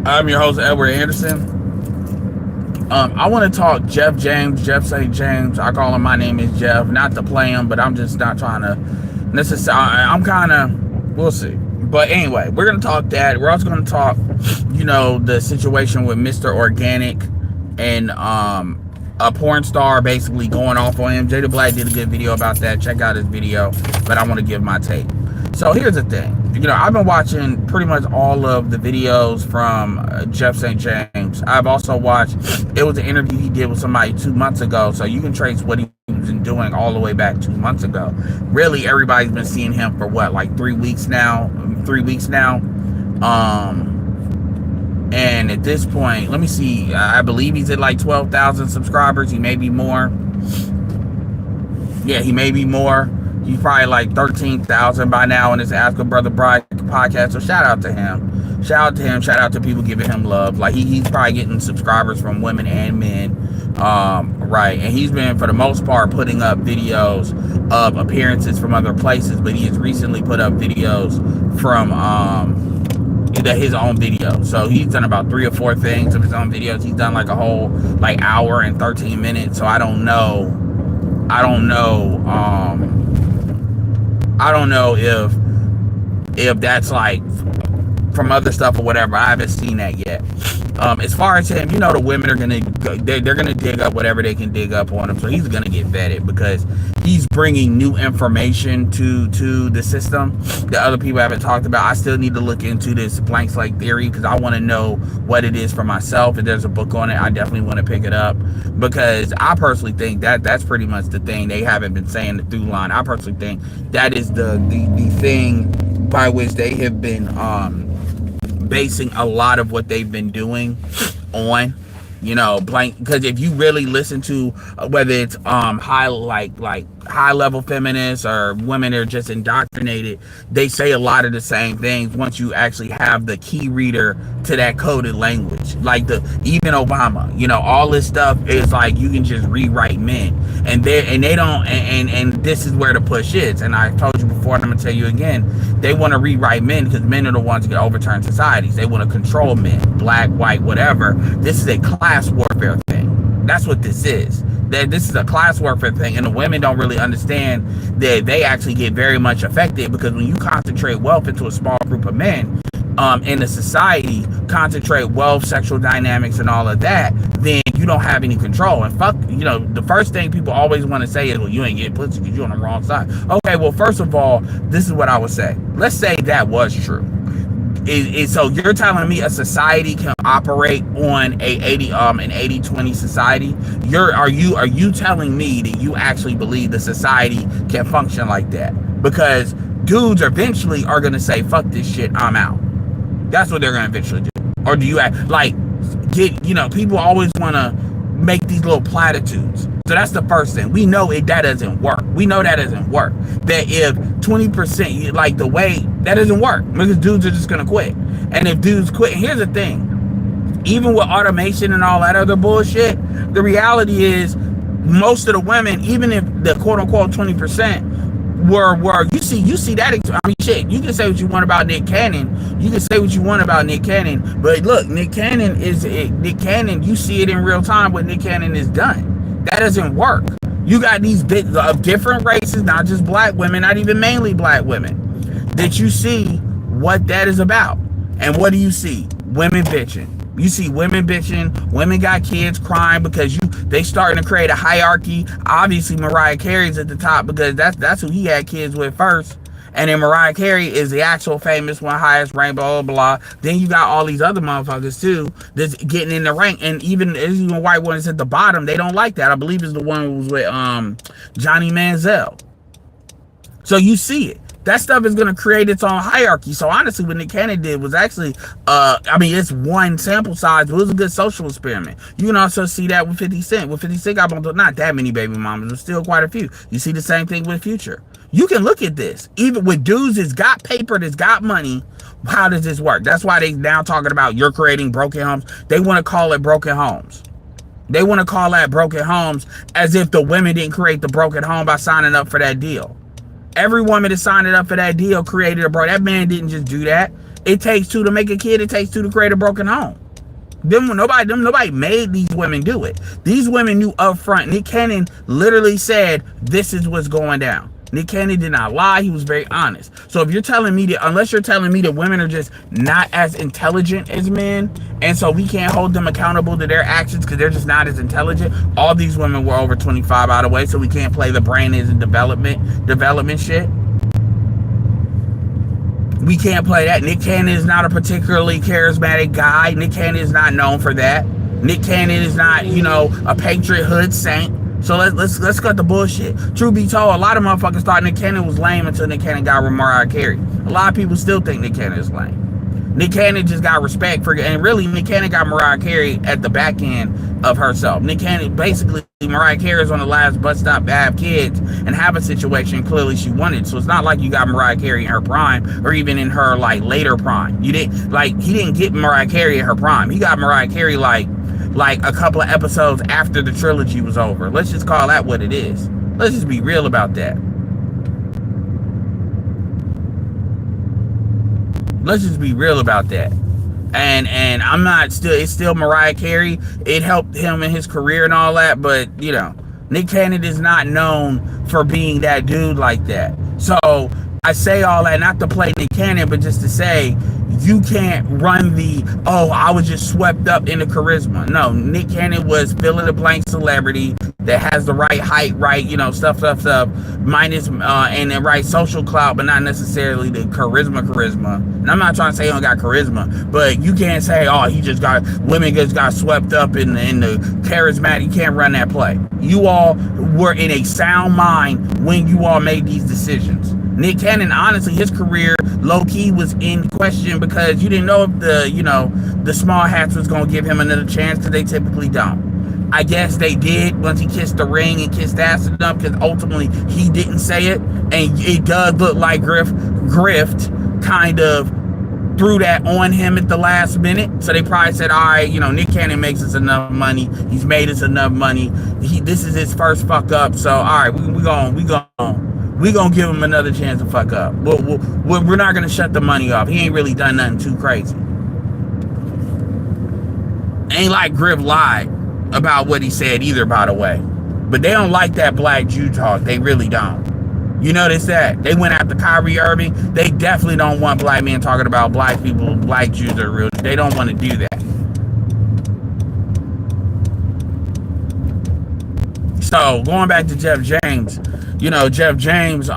I'm your host, Edward Anderson. I want to talk Jeff James, Jeff St. James. I call him My Name is Jeff. Not to play him, but I'm just not trying to necessarily. I'm kind of, we'll see. But anyway, we're going to talk that. We're also going to talk, the situation with Mr. Organic and a porn star basically going off on him. Jada Black did a good video about that. Check out his video, but I want to give my take. So here's the thing. I've been watching pretty much all of the videos from Jeff St. James. I've also watched, it was an interview he did with somebody 2 months ago. So you can trace what he was doing all the way back 2 months ago. Really, everybody's been seeing him for what, like 3 weeks now? 3 weeks now. And at this point, let me see. I believe he's at like 12,000 subscribers. He may be more. Yeah, he may be more. He's probably like 13,000 by now in this Ask a Brother Bride podcast. So shout out to him. Shout out to people giving him love. Like he's probably getting subscribers from women and men. Right. And he's been, for the most part, putting up videos of appearances from other places. But he has recently put up videos from his own video. So he's done about 3 or 4 things of his own videos. He's done like a whole like hour and 13 minutes. So I don't know if that's like from other stuff or whatever. I haven't seen that yet. As far as him, the women are gonna they're gonna dig up whatever they can dig up on him. So he's gonna get vetted because he's bringing new information to the system that other people haven't talked about. I still need to look into this blank slate theory because I want to know what it is for myself. If there's a book on it, I definitely want to pick it up because I personally think that's pretty much the thing. They haven't been saying the through line. I personally think that is the thing by which they have been basing a lot of what they've been doing on, blank. Because if you really listen to whether it's high level feminists or women that are just indoctrinated, they say a lot of the same things once you actually have the key reader to that coded language. Like even Obama, all this stuff is like you can just rewrite men, and they don't, and this is where the push is. And I told you before, and I'm gonna tell you again, they want to rewrite men because men are the ones that overturn societies. They want to control men, black, white, whatever. This is a class warfare thing. That's what this is. That this is a class warfare thing, and the women don't really understand that they actually get very much affected because when you concentrate wealth into a small group of men in a society, concentrate wealth, sexual dynamics, and all of that, then you don't have any control. And fuck, the first thing people always want to say is, well, you ain't getting pussy because you're on the wrong side. Okay, well, first of all, this is what I would say. Let's say that was true. So you're telling me a society can operate on an 80-20 society? Are you telling me that you actually believe the society can function like that? Because dudes eventually are gonna say, fuck this shit, I'm out. That's what they're gonna eventually do. Or do you people always wanna make these little platitudes. So that's the first thing. We know that doesn't work. That if 20%, like the way, that doesn't work because dudes are just going to quit. And if dudes quit, here's the thing. Even with automation and all that other bullshit, the reality is most of the women, even if the quote unquote 20% were you see that. I mean, shit, you can say what you want about Nick Cannon, but look, Nick Cannon, you see it in real time what Nick Cannon has done. That doesn't work. You got these bits of different races, not just black women, not even mainly black women, that you see what that is about. And what do you see? Women bitching. You see women bitching. Women got kids crying because they starting to create a hierarchy. Obviously, Mariah Carey's at the top because that's who he had kids with first. And then Mariah Carey is the actual famous one, highest rank, blah, blah, blah. Then you got all these other motherfuckers, too, that's getting in the rank. And even white ones at the bottom, they don't like that. I believe it's the one who was with Johnny Manziel. So you see it. That stuff is going to create its own hierarchy. So honestly, what Nick Cannon did was actually, it's one sample size, but it was a good social experiment. You can also see that with 50 Cent. With 50 Cent, not that many baby mamas, but still quite a few. You see the same thing with Future. You can look at this. Even with dudes that's got paper, that's got money, how does this work? That's why they now talking about you're creating broken homes. They want to call it broken homes. They want to call that broken homes as if the women didn't create the broken home by signing up for that deal. Every woman that signed up for that deal created a broken. That man didn't just do that. It takes two to make a kid. It takes two to create a broken home. Nobody made these women do it. These women knew up front. Nick Cannon literally said, this is what's going down. Nick Cannon did not lie. He was very honest. So if you're telling me that, unless you're telling me that women are just not as intelligent as men, and so we can't hold them accountable to their actions because they're just not as intelligent, all these women were over 25 out of the way, so we can't play the brain is in development shit. We can't play that. Nick Cannon is not a particularly charismatic guy. Nick Cannon is not known for that. Nick Cannon is not, you know, a patriothood saint. So let's cut the bullshit. Truth be told, a lot of motherfuckers thought Nick Cannon was lame until Nick Cannon got with Mariah Carey. A lot of people still think Nick Cannon is lame. Nick Cannon just got respect for, and really Nick Cannon got Mariah Carey at the back end of herself. Nick Cannon, basically, Mariah Carey is on the last bus stop to have kids and have a situation clearly she wanted. So it's not like you got Mariah Carey in her prime or even in her like later prime. You didn't, like, he didn't get Mariah Carey in her prime. He got Mariah Carey like a couple of episodes after the trilogy was over. Let's just call that what it is. Let's just be real about that. Let's just be real about that. And I'm not still, it's still Mariah Carey. It helped him in his career and all that, but you know, Nick Cannon is not known for being that dude like that. So I say all that not to play Nick Cannon, but just to say you can't run the, oh, I was just swept up into charisma. No, Nick Cannon was fill in the blank celebrity that has the right height, right, you know, stuff, minus, and the right social clout, but not necessarily the charisma. And I'm not trying to say he don't got charisma, but you can't say, oh, he just got, women just got swept up in the charismatic. You can't run that play. You all were in a sound mind when you all made these decisions. Nick Cannon, honestly, his career low-key was in question because you didn't know if the small hats was going to give him another chance, because they typically don't. I guess they did once he kissed the ring and kissed ass enough, because ultimately he didn't say it, and it does look like Grift kind of threw that on him at the last minute. So they probably said, all right, you know, Nick Cannon makes us enough money. He's made us enough money. This is his first fuck up. So all right, we gonna give him another chance to fuck up. We're not gonna shut the money off. He ain't really done nothing too crazy. Ain't like Griff lied about what he said either, by the way. But they don't like that black Jew talk. They really don't. You notice that? They went after Kyrie Irving. They definitely don't want black men talking about black people, black Jews are real. They don't want to do that. So, going back to Jeff James, you know, Jeff James,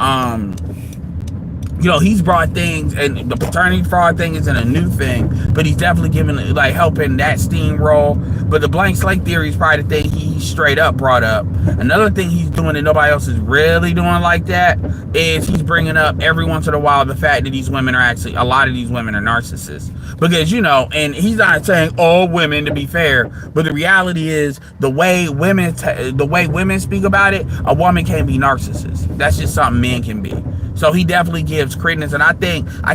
you know, he's brought things, and the paternity fraud thing isn't a new thing, but he's definitely giving, like, helping that steamroll. But the blank slate theory is probably the thing he straight up brought up. Another thing he's doing that nobody else is really doing like that is he's bringing up every once in a while the fact that these women are actually, a lot of these women are narcissists. Because, you know, and he's not saying all women, to be fair, but the reality is the way women speak about it, a woman can't be narcissist. That's just something men can be. So he definitely gives credence, and I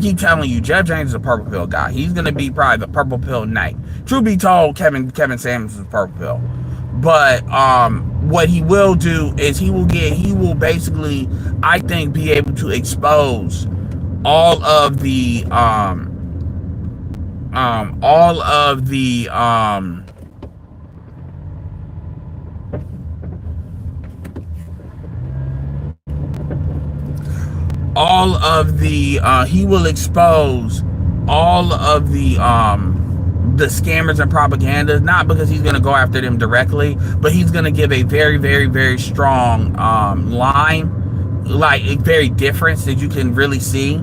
keep telling you, Jeff James is a purple pill guy. He's gonna be probably the purple pill knight. Truth be told, Kevin Samuels is purple pill. But what he will do is he will basically, I think, be able to expose all of the he will expose all of the scammers and propaganda, not because he's going to go after them directly, but he's going to give a very, very, very strong line, like a very difference that you can really see.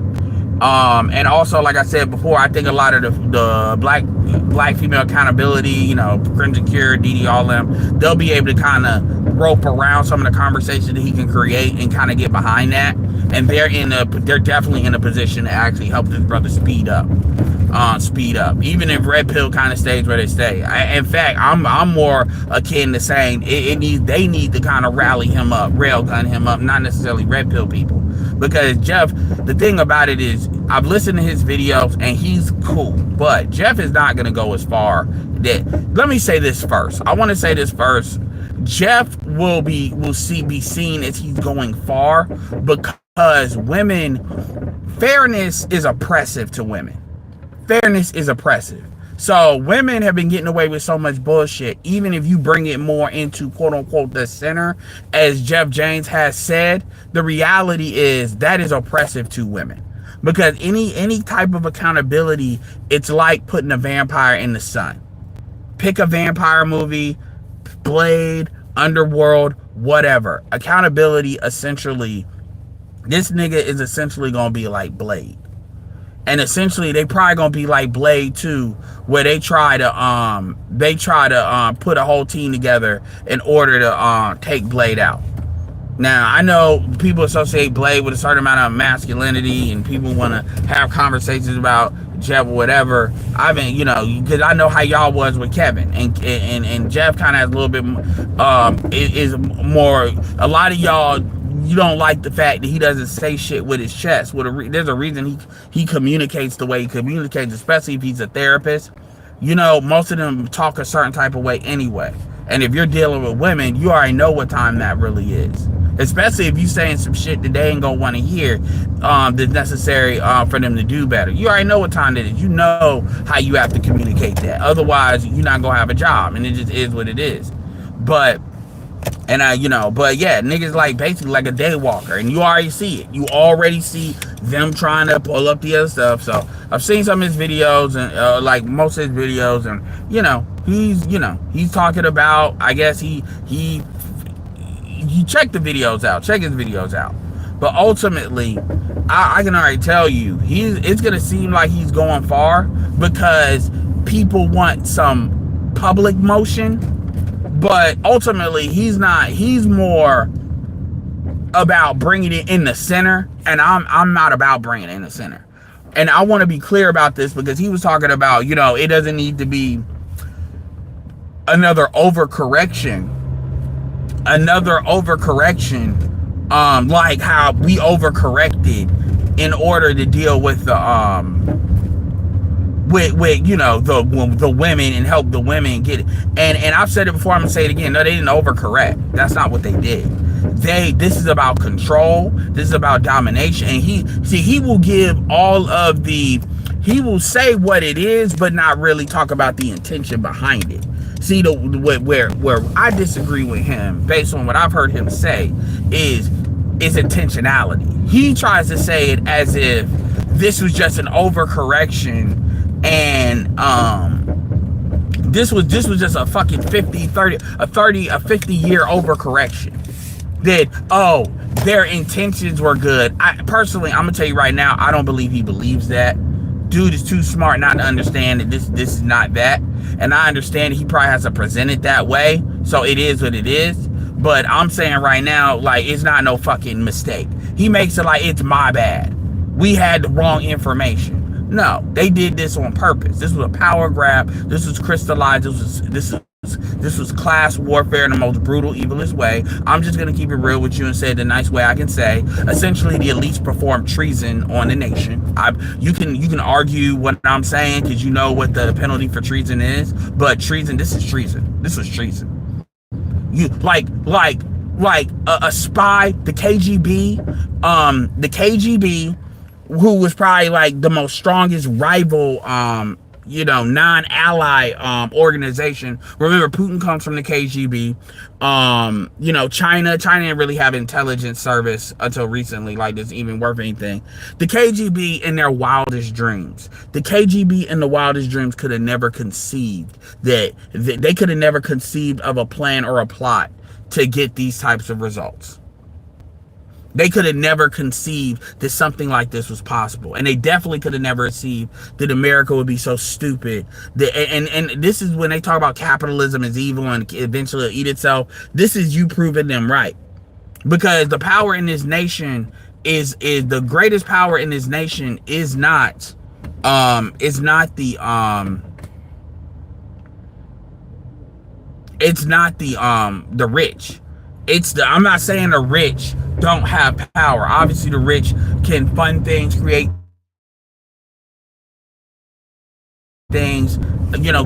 And also, like I said before, I think a lot of the black female accountability, you know, Crimson Cure, DD, all them, they'll be able to kind of rope around some of the conversation that he can create and kind of get behind that. And they're definitely in a position to actually help this brother speed up. Even if Red Pill kind of stays where they stay. In fact, I'm more akin to saying they need to kind of rally him up, railgun him up, not necessarily Red Pill people. Because Jeff, the thing about it is, I've listened to his videos and he's cool, but Jeff is not going to go as far that, let me say this first. I want to say this first. Jeff will be seen as he's going far because women, fairness is oppressive to women. fairness is oppressive. So women have been getting away with so much bullshit, even if you bring it more into quote unquote the center, as Jeff James has said, the reality is that is oppressive to women. Because any type of accountability, it's like putting a vampire in the sun. Pick a vampire movie, Blade, Underworld, whatever. Accountability, essentially, this nigga is essentially gonna be like Blade. And essentially they probably gonna be like Blade 2, where they try to put a whole team together in order to take Blade out. Now I know people associate Blade with a certain amount of masculinity, and people want to have conversations about Jeff or whatever. I've been, because I know how y'all was with Kevin, and Jeff kind of has a little bit is more. A lot of y'all, you don't like the fact that he doesn't say shit with his chest. There's a reason he communicates the way he communicates, especially if he's a therapist. Most of them talk a certain type of way anyway. And if you're dealing with women, you already know what time that really is. Especially if you're saying some shit that they ain't gonna want to hear that's necessary for them to do better. You already know what time it is. You know how you have to communicate that. Otherwise, you're not gonna have a job, and it just is what it is. But yeah, niggas like basically like a day walker, and you already see it. You already see them trying to pull up the other stuff. So I've seen some of his videos, and like most of his videos, and he's talking about, I guess he check the videos out, check his videos out. But ultimately, I can already tell you, it's gonna seem like he's going far because people want some public motion. But ultimately, he's not. He's more about bringing it in the center, and I'm not about bringing it in the center. And I want to be clear about this, because he was talking about, it doesn't need to be another overcorrection, like how we overcorrected in order to deal with the the women and help the women get it. And I've said it before, I'm gonna say it again. No, they didn't overcorrect. That's not what they did. This is about control. This is about domination. And he will give he will say what it is, but not really talk about the intention behind it. See, where I disagree with him, based on what I've heard him say, is intentionality. He tries to say it as if this was just an overcorrection, and this was just a fucking 50 year overcorrection. That their intentions were good. I'm gonna tell you right now, I don't believe he believes that. Dude is too smart not to understand that this is not that. And I understand he probably has to present it that way, so it is what it is. But I'm saying right now, like, it's not no fucking mistake. He makes it like it's my bad. We had the wrong information. No, they did this on purpose. This was a power grab. This was crystallized. This was class warfare in the most brutal, evilest way. I'm just gonna keep it real with you and say it the nice way I can say. Essentially, the elites performed treason on the nation. You can argue what I'm saying, because you know what the penalty for treason is. But treason, this is treason. This was treason. You like a spy, the KGB, who was probably like the most strongest rival, non-ally organization. Remember, Putin comes from the KGB. China didn't really have intelligence service until recently, like this even worth anything. The KGB in their wildest dreams, could have never conceived that they could have never conceived of a plan or a plot to get these types of results. They could have never conceived that something like this was possible. And they definitely could have never conceived that America would be so stupid. And this is when they talk about capitalism is evil and eventually it'll eat itself. This is you proving them right. Because the power in this nation is the greatest power in this nation is not the rich. I'm not saying the rich don't have power. Obviously, the rich can fund things, create things,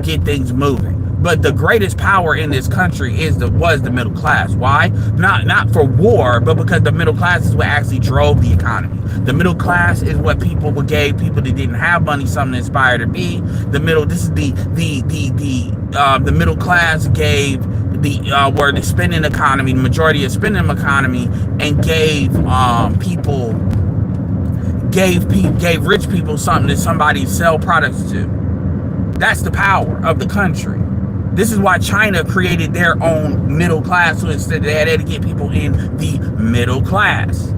get things moving. But the greatest power in this country was the middle class. Why? Not for war, but because the middle class is what actually drove the economy. The middle class is what gave people that didn't have money something to inspire to be. The middle class gave were the spending economy, the majority of spending economy, and gave rich people something that somebody sell products to. That's the power of the country. This is why China created their own middle class, so instead they had to get people in the middle class.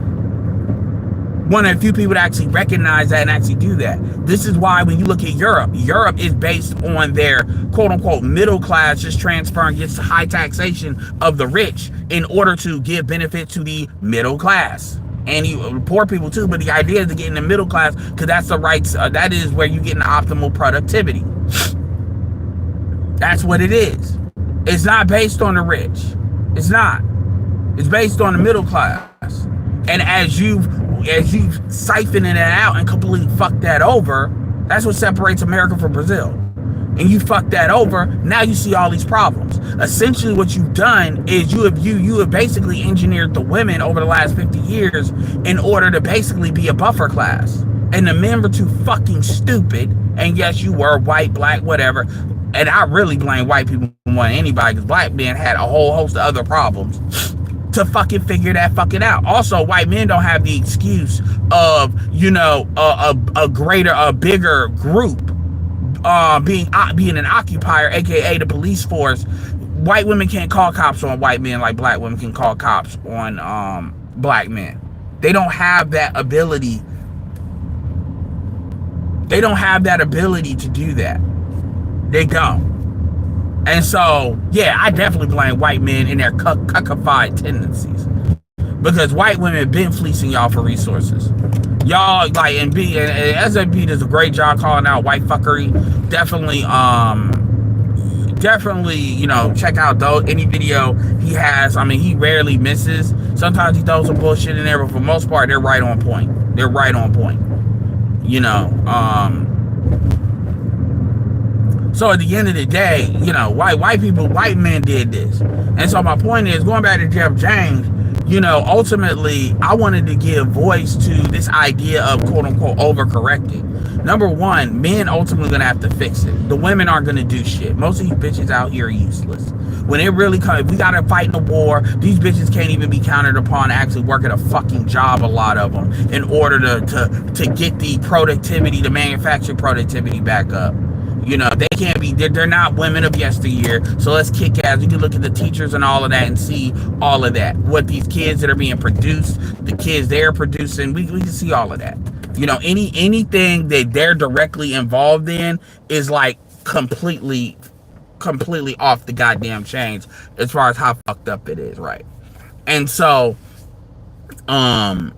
One of the few people that actually recognize that and actually do that. This is why when you look at Europe is based on their quote-unquote middle class just transferring gets high taxation of the rich in order to give benefit to the middle class. And poor people too, but the idea is to get in the middle class because that's the rights, that is where you get an optimal productivity. That's what it is. It's not based on the rich. It's not. It's based on the middle class. And as you've siphoned it out and completely fucked that over, that's what separates America from Brazil. And you fucked that over, now you see all these problems. Essentially what you've done is you have basically engineered the women over the last 50 years in order to basically be a buffer class. And the men were too fucking stupid. And yes, you were white, black, whatever. And I really blame white people more than anybody because black men had a whole host of other problems to fucking figure that fucking out. Also, white men don't have the excuse of, a bigger group being an occupier, aka the police force. White women can't call cops on white men like black women can call cops on black men. They don't have that ability. They don't have that ability to do that. They don't. And so, yeah, I definitely blame white men in their cuckified tendencies. Because white women have been fleecing y'all for resources. Y'all, like, and SFP does a great job calling out white fuckery. Definitely, check out any video he has. I mean, he rarely misses. Sometimes he throws some bullshit in there, but for the most part, they're right on point. They're right on point. So at the end of the day, white men did this. And so my point is, going back to Jeff James, ultimately, I wanted to give voice to this idea of quote-unquote overcorrecting. Number one, men ultimately going to have to fix it. The women aren't going to do shit. Most of these bitches out here are useless. When it really comes, we got to fight in a war. These bitches can't even be counted upon actually working a fucking job, a lot of them, in order to get the productivity, the manufacturing productivity back up. They can't be, they're not women of yesteryear. So let's kick ass. You can look at the teachers and all of that and see all of that. What these kids that are being produced, the kids they're producing, we can see all of that. Anything that they're directly involved in is like completely off the goddamn chains as far as how fucked up it is, right? And so the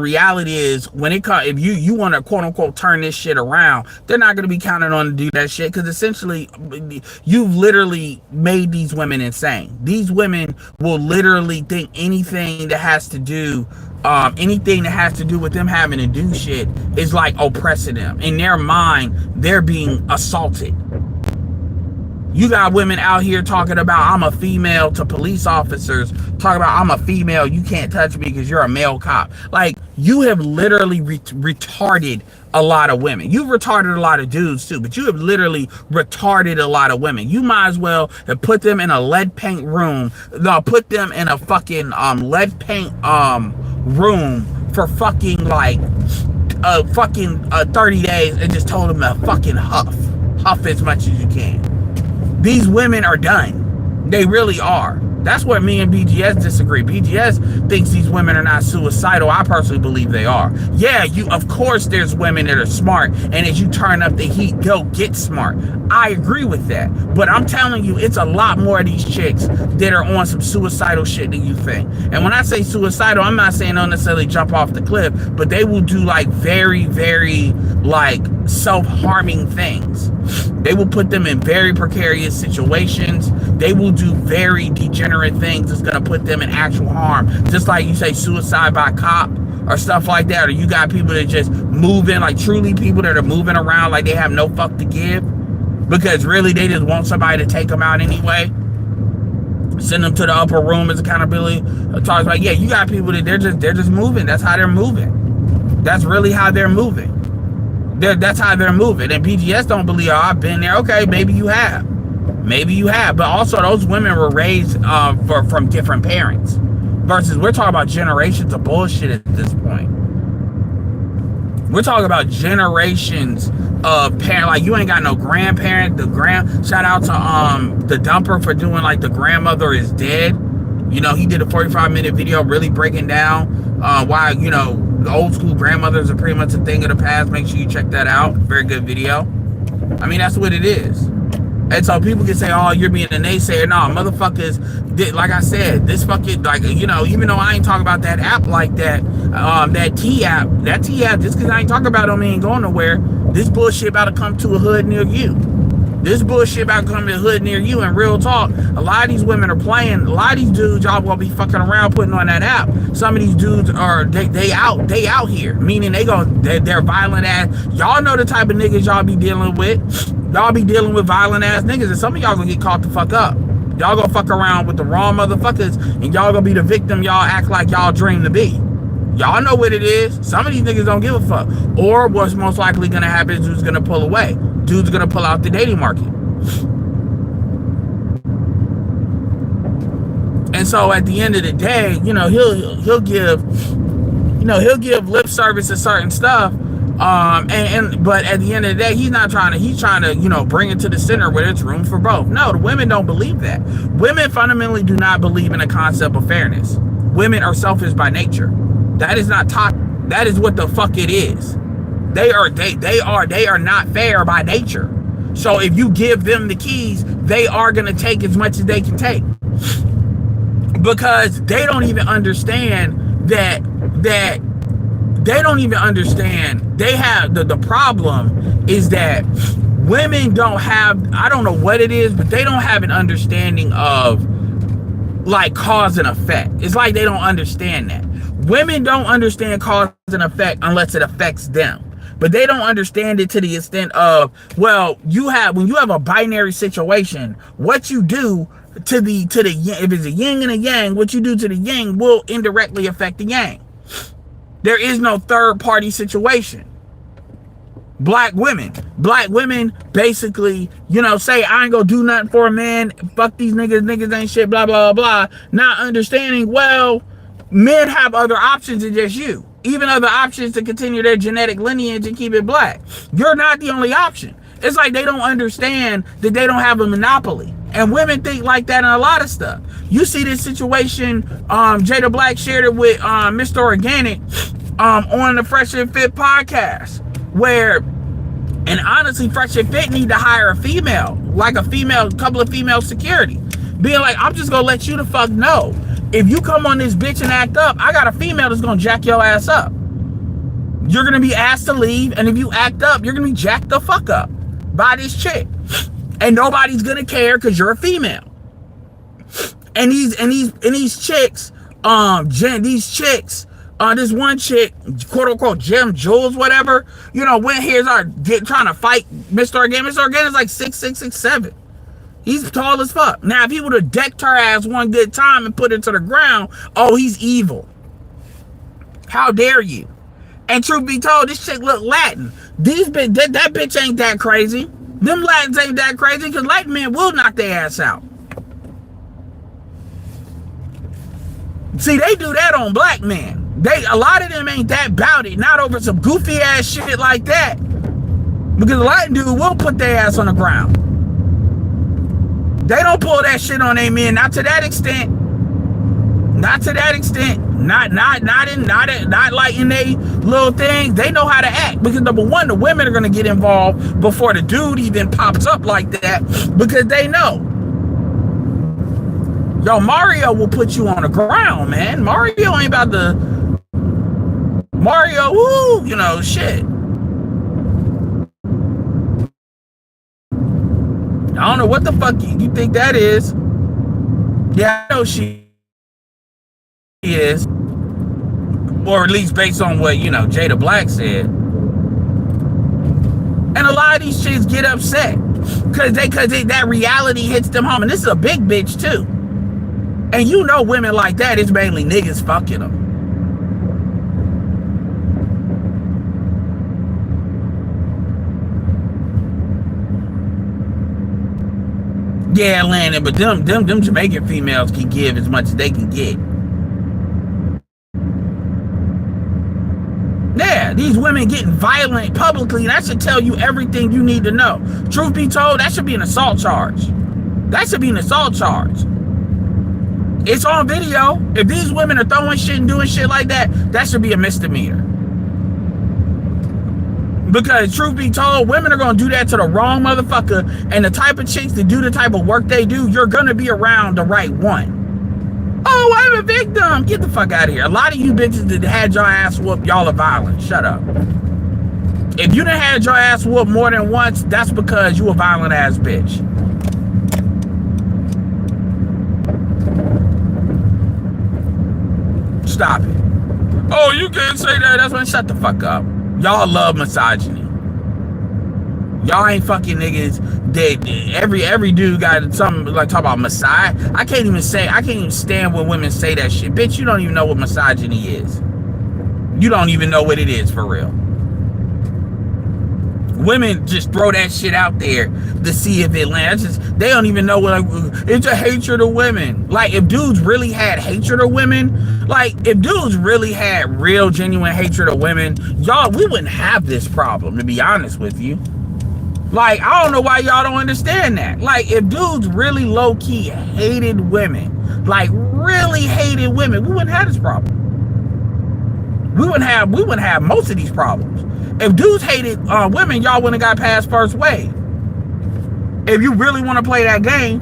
reality is, when it comes, if you want to quote unquote turn this shit around, they're not going to be counted on to do that shit, because essentially you've literally made these women insane. These women will literally think anything that has to do with them having to do shit is like oppressing them. In their mind, they're being assaulted. You got women out here talking about, I'm a female, to police officers, talking about, I'm a female, you can't touch me because you're a male cop. Like, you have literally retarded a lot of women. You've retarded a lot of dudes too, but you have literally retarded a lot of women. You might as well have put them in a lead paint room. No, put them in a fucking lead paint room for fucking 30 days and just told them to fucking huff as much as you can. These women are done. They really are. That's where me and BGS disagree. BGS thinks these women are not suicidal. I personally believe they are. Yeah, of course there's women that are smart, and as you turn up the heat, they'll get smart. I agree with that. But I'm telling you, it's a lot more of these chicks that are on some suicidal shit than you think. And when I say suicidal, I'm not saying don't necessarily jump off the cliff, but they will do like very, very like self-harming things. They will put them in very precarious situations. They will do very degenerate things that's going to put them in actual harm. Just like you say suicide by cop or stuff like that. Or you got people that just move in, like truly people that are moving around like they have no fuck to give. because really they just want somebody to take them out anyway. Send them to the upper room as accountability. Talks about, yeah, you got people that they're just moving. That's how they're moving. That's really how they're moving. That's how they're moving. And BGS don't believe, oh, I've been there. Okay, maybe you have. Maybe you have. But also those women were raised from different parents. Versus we're talking about generations of bullshit at this point. We're talking about generations of parent, like you ain't got no grandparent. Shout out to the Dumper for doing like the grandmother is dead. You know, he did a 45-minute video really breaking down why, you know, the old school grandmothers are pretty much a thing of the past. Make sure you check that out. Very good video. I mean, that's what it is. And so people can say, oh, you're being a naysayer. No, motherfuckers, like I said, this fucking, like, you know, even though I ain't talking about that app like that, that T app, just because I ain't talking about it, I ain't going nowhere. This bullshit about to come to a hood near you. This bullshit about to come to a hood near you. And real talk, a lot of these women are playing. A lot of these dudes, y'all gonna be fucking around putting on that app. Some of these dudes are, they out here. Meaning they're violent ass. Y'all know the type of niggas y'all be dealing with. Y'all be dealing with violent ass niggas. And some of y'all gonna get caught the fuck up. Y'all gonna fuck around with the wrong motherfuckers. And y'all gonna be the victim y'all act like y'all dream to be. Y'all know what it is. Some of these niggas don't give a fuck. Or what's most likely gonna happen is dude's gonna pull away. Dude's gonna pull out the dating market. And so at the end of the day, you know, he'll give lip service to certain stuff. But at the end of the day, he's trying to, you know, bring it to the center where there's room for both. No, the women don't believe that. Women fundamentally do not believe in a concept of fairness. Women are selfish by nature. That is not taught. That is what the fuck it is. They are not fair by nature. So if you give them the keys, they are going to take as much as they can take. Because they don't even understand that they don't even understand. They have the problem is that women don't have, I don't know what it is, but they don't have an understanding of like cause and effect. It's like they don't understand that. Women don't understand cause and effect unless it affects them. But they don't understand it to the extent of, well, when you have a binary situation, what you do to the if it's a yin and a yang, what you do to the yang will indirectly affect the yang. There is no third party situation. Black women basically, you know, say I ain't gonna do nothing for a man, fuck these niggas ain't shit, blah blah blah, not understanding, well, men have other options than just you. Even other options to continue their genetic lineage and keep it black. You're not the only option. It's like they don't understand that they don't have a monopoly. And women think like that in a lot of stuff. You see this situation, Jada Black shared it with Mr. Organic on the Fresh and Fit podcast, where, and honestly, Fresh and Fit need to hire a female, like couple of female security. Being like, I'm just gonna let you the fuck know. If you come on this bitch and act up, I got a female that's gonna jack your ass up. You're gonna be asked to leave, and if you act up, you're gonna be jacked the fuck up by this chick. And nobody's gonna care because you're a female. And these chicks, this one chick, quote unquote, Jim Jules, whatever, you know, went here trying to fight Mr. Organic. Mr. Organic is like 6'6", 6'7". He's tall as fuck. Now, if he would have decked her ass one good time and put her to the ground, oh, he's evil. How dare you? And truth be told, this chick look Latin. That bitch ain't that crazy. Them Latins ain't that crazy because Latin men will knock their ass out. See, they do that on black men. A lot of them ain't that bout it. Not over some goofy ass shit like that. Because a Latin dude will put their ass on the ground. They don't pull that shit on their men, not to that extent. Not to that extent. Not like in they little things. They know how to act. Because number one, the women are gonna get involved before the dude even pops up like that. Because they know. Yo, Mario will put you on the ground, man. Mario ain't about to. Mario, woo, you know, shit. I don't know what the fuck you think that is. Yeah, I know she is. Or at least based on what, you know, Jada Black said. And a lot of these chicks get upset. Cause that reality hits them home. And this is a big bitch too. And you know women like that, it's mainly niggas fucking them. Yeah, Landon, but them Jamaican females can give as much as they can get. Yeah, these women getting violent publicly, that should tell you everything you need to know. Truth be told, that should be an assault charge. That should be an assault charge. It's on video. If these women are throwing shit and doing shit like that, that should be a misdemeanor. Because truth be told, women are going to do that to the wrong motherfucker. And the type of chicks that do the type of work they do, you're going to be around the right one. Oh, I'm a victim. Get the fuck out of here. A lot of you bitches that had your ass whooped, y'all are violent. Shut up. If you done had your ass whooped more than once, that's because you a violent ass bitch. Stop it. Oh, you can't say that. That's when shut the fuck up. Y'all love misogyny. Y'all ain't fucking niggas that every dude got something like talk about misogyny. I can't even stand when women say that shit. Bitch, you don't even know what misogyny is. You don't even know what it is for real. Women just throw that shit out there to see if it lands. They don't even know what, like, it's a hatred of women. Like, if dudes really had hatred of women, like, if dudes really had real, genuine hatred of women, y'all, we wouldn't have this problem, to be honest with you. Like, I don't know why y'all don't understand that. Like, if dudes really low-key hated women, like, really hated women, we wouldn't have this problem. We wouldn't have most of these problems. If dudes hated women, y'all wouldn't have got past first wave. If you really want to play that game,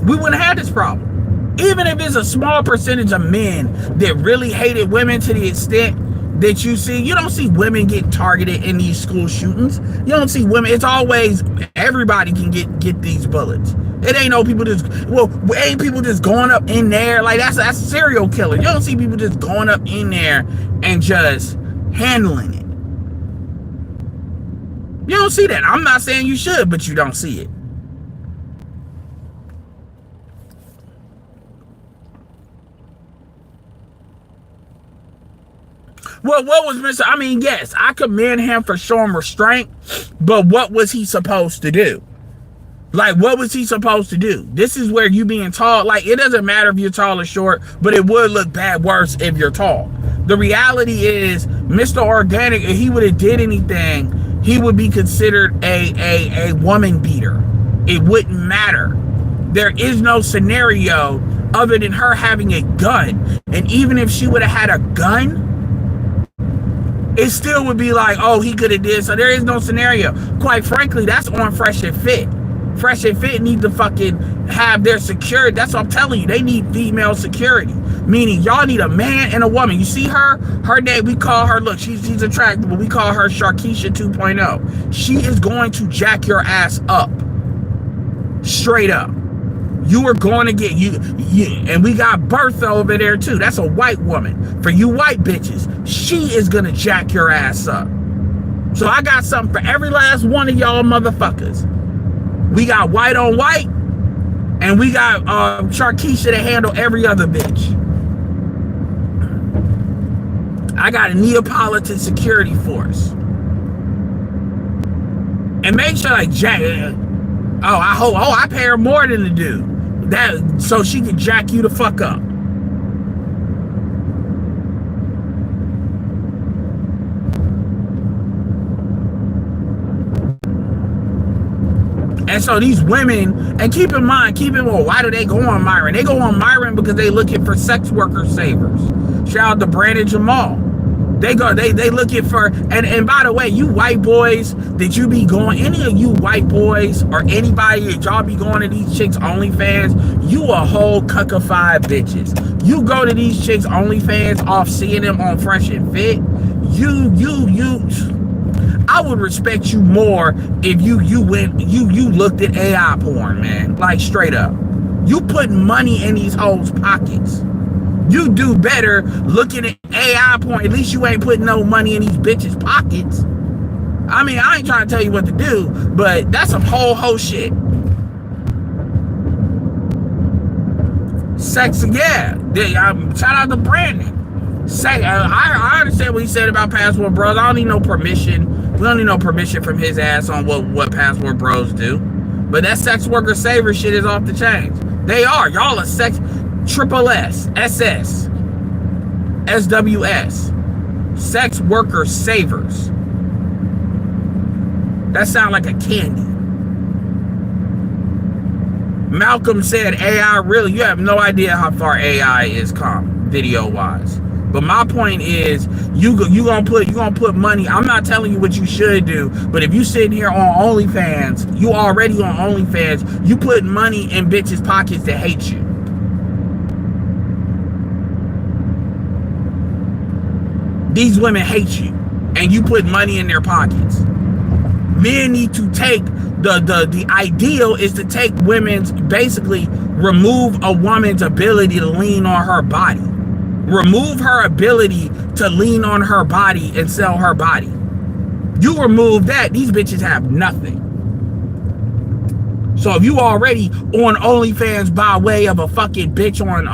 we wouldn't have this problem. Even if it's a small percentage of men that really hated women to the extent that you see, you don't see women get targeted in these school shootings. You don't see women. It's always everybody can get these bullets. It ain't no people just, ain't people just going up in there. Like, that's a serial killer. You don't see people just going up in there and just handling it. You don't see that. I'm not saying you should, but you don't see it. Well, what was Mr. I mean, yes, I commend him for showing restraint, but what was he supposed to do? Like, what was he supposed to do? This is where you being tall, like, it doesn't matter if you're tall or short, but it would look bad worse if you're tall. The reality is, Mr. Organic, if he would have did anything, he would be considered a woman beater. It wouldn't matter. There is no scenario other than her having a gun. And even if she would have had a gun, it still would be like, oh, he could have did. So there is no scenario. Quite frankly, that's on Fresh and Fit. Fresh and Fit need to fucking have their security. That's what I'm telling you. They need female security. Meaning y'all need a man and a woman. You see her name, we call her, look, she's attractive, but we call her Sharkeisha 2.0. She is going to jack your ass up. Straight up. You are going to get, you and we got Bertha over there too. That's a white woman. For you white bitches, she is going to jack your ass up. So I got something for every last one of y'all motherfuckers. We got white on white, and we got Sharkeisha to handle every other bitch. I got a Neapolitan security force. And make sure, like, Jack, I pay her more than the dude. That, so she can jack you the fuck up. And so these women, and keep in mind, why do they go on Myron? They go on Myron because they looking for sex worker savers. Shout out to Brandon Jamal. They looking for, and by the way, you white boys that you be going, any of you white boys or anybody that y'all be going to these chicks OnlyFans, you a whole cuckified bitches. You go to these chicks OnlyFans off seeing them on Fresh and Fit. I would respect you more if you looked at AI porn, man. Like, straight up. You put money in these hoes' pockets. You do better looking at AI porn. At least you ain't putting no money in these bitches' pockets. I mean, I ain't trying to tell you what to do, but that's some whole shit. Sex, yeah. Shout out to Brandon. I understand what he said about Passport Bros. I don't need no permission. We don't need no permission from his ass on what Passport Bros do. But that sex worker saver shit is off the chains. They are. Y'all are sex triple S, SS, SWS. Sex worker savers. That sound like a candy. Malcolm said AI really, you have no idea how far AI is come video wise. But my point is, you gonna put money. I'm not telling you what you should do, but if you sitting here on OnlyFans, you already on OnlyFans, you put money in bitches' pockets that hate you. These women hate you, and you put money in their pockets. Men need to take the ideal is to take women's, basically remove a woman's ability to lean on her body. Remove her ability to lean on her body and sell her body. You remove that, these bitches have nothing. So if you already on OnlyFans by way of a fucking bitch on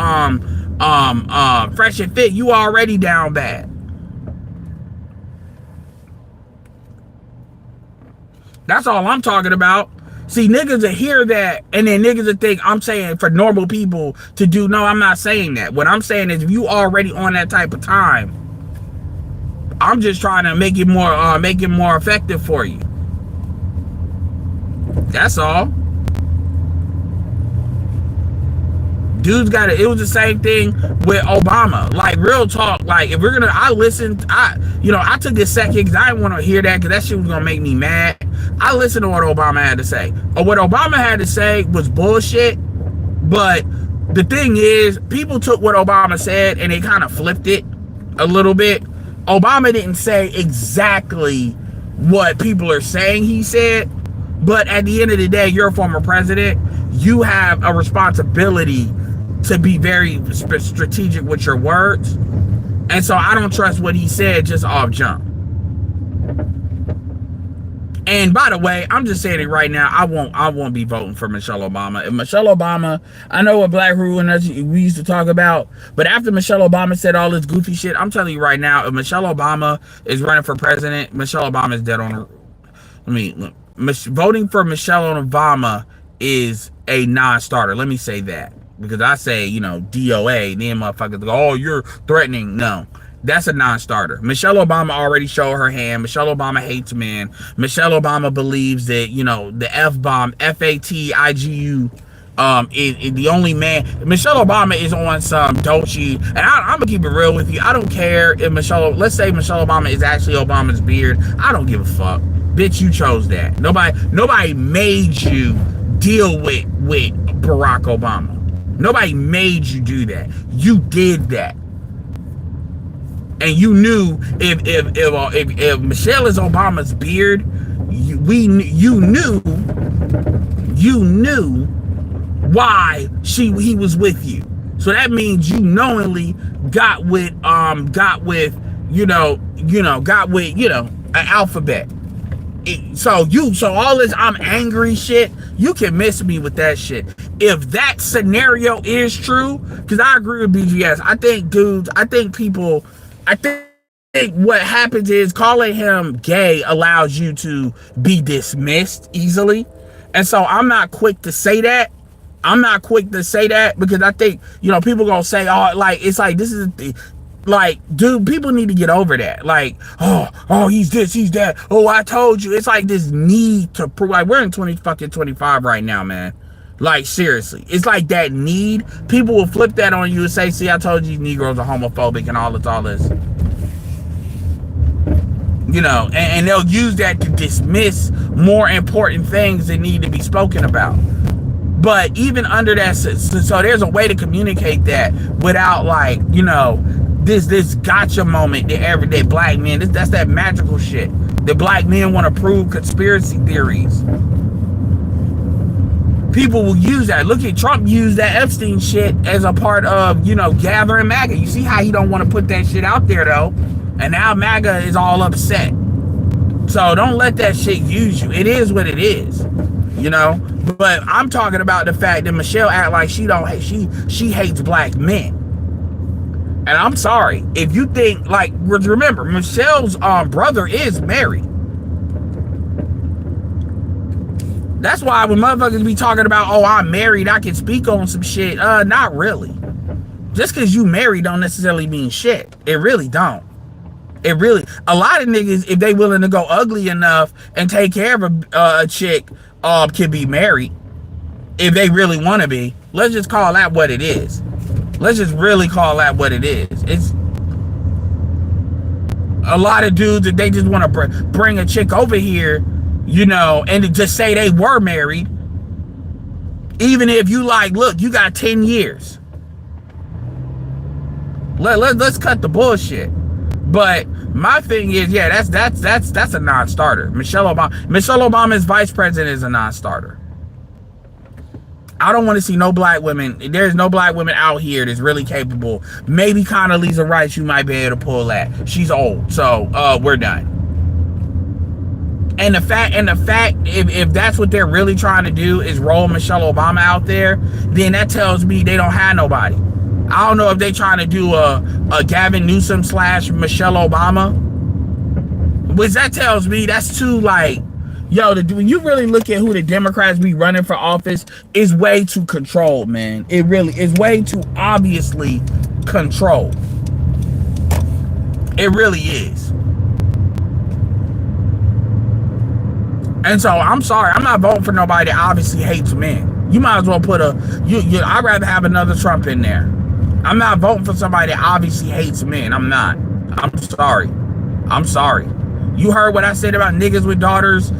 Fresh and Fit, you already down bad. That's all I'm talking about. See, niggas will hear that, and then niggas will think I'm saying for normal people to do. No, I'm not saying that. What I'm saying is if you already on that type of time, I'm just trying to make it more effective for you. That's all. Dudes got it. It was the same thing with Obama. Like, real talk. Like, if we're gonna, I took a second because I didn't want to hear that because that shit was gonna make me mad. I listened to what Obama had to say. What Obama had to say was bullshit. But the thing is, people took what Obama said and they kind of flipped it a little bit. Obama didn't say exactly what people are saying he said. But at the end of the day, you're a former president. You have a responsibility to be very strategic with your words. And so I don't trust what he said just off jump. And by the way, I'm just saying it right now. I won't be voting for Michelle Obama. If Michelle Obama, I know what Black Rule and us we used to talk about, but after Michelle Obama said all this goofy shit, I'm telling you right now, if Michelle Obama is running for president, Michelle Obama is dead on. Voting for Michelle Obama is a non-starter. Let me say that. Because I say, DOA, then motherfuckers go, oh, you're threatening. No, that's a non-starter. Michelle Obama already showed her hand. Michelle Obama hates men. Michelle Obama believes that, the F-bomb, F-A-T-I-G-U, is the only man. Michelle Obama is on some Dolce, and I'm going to keep it real with you. I don't care if let's say Michelle Obama is actually Obama's beard. I don't give a fuck. Bitch, you chose that. Nobody made you deal with Barack Obama. Nobody made you do that. You did that. And you knew if Michelle is Obama's beard, you knew why he was with you. So that means you knowingly got with an alphabet. So all this I'm angry shit, you can miss me with that shit. If that scenario is true, because I agree with BGS, I think what happens is calling him gay allows you to be dismissed easily. And so I'm not quick to say that. Because I think, people gonna say, oh, like, it's like, this is like, dude, people need to get over that. Like, oh, he's this, he's that. Oh, I told you. It's like this need to prove. Like, we're in 2025 right now, man. Like, seriously, it's like that need. People will flip that on you and say, see, I told you Negroes are homophobic and all this. And they'll use that to dismiss more important things that need to be spoken about. But even under that, so there's a way to communicate that without, like, this gotcha moment that everyday black men, that's that magical shit. The black men want to prove conspiracy theories. People will use that. Look at Trump used that Epstein shit as a part of, gathering MAGA. You see how he don't want to put that shit out there, though. And now MAGA is all upset. So don't let that shit use you. It is what it is, you know. But I'm talking about the fact that Michelle act like she hates black men. And I'm sorry if you think, like, remember Michelle's brother is married. That's why when motherfuckers be talking about, oh, I'm married, I can speak on some shit. Not really. Just because you married don't necessarily mean shit. It really don't. It really, a lot of niggas, if they willing to go ugly enough and take care of a chick, can be married. If they really want to be. Let's just call that what it is. Let's just really call that what it is. It's a lot of dudes that they just want to bring a chick over here, you know, and to just say they were married. Even if you like, look, you got 10 years. Let's cut the bullshit. But my thing is, yeah, that's a non-starter. Michelle Obama's vice president is a non-starter. I don't want to see no black women. There's no black women out here that's really capable. Maybe Condoleezza Rice, you might be able to pull that. She's old, so we're done. And the fact, if that's what they're really trying to do is roll Michelle Obama out there, then that tells me they don't have nobody. I don't know if they trying to do a Gavin Newsom / Michelle Obama, which that tells me that's too, like, yo, when you really look at who the Democrats be running for office, is way too controlled, man. It really is way too obviously controlled. It really is. And so I'm sorry, I'm not voting for nobody that obviously hates men. You might as well put I'd rather have another Trump in there. I'm not voting for somebody that obviously hates men. I'm not. I'm sorry. I'm sorry. You heard what I said about niggas with daughters?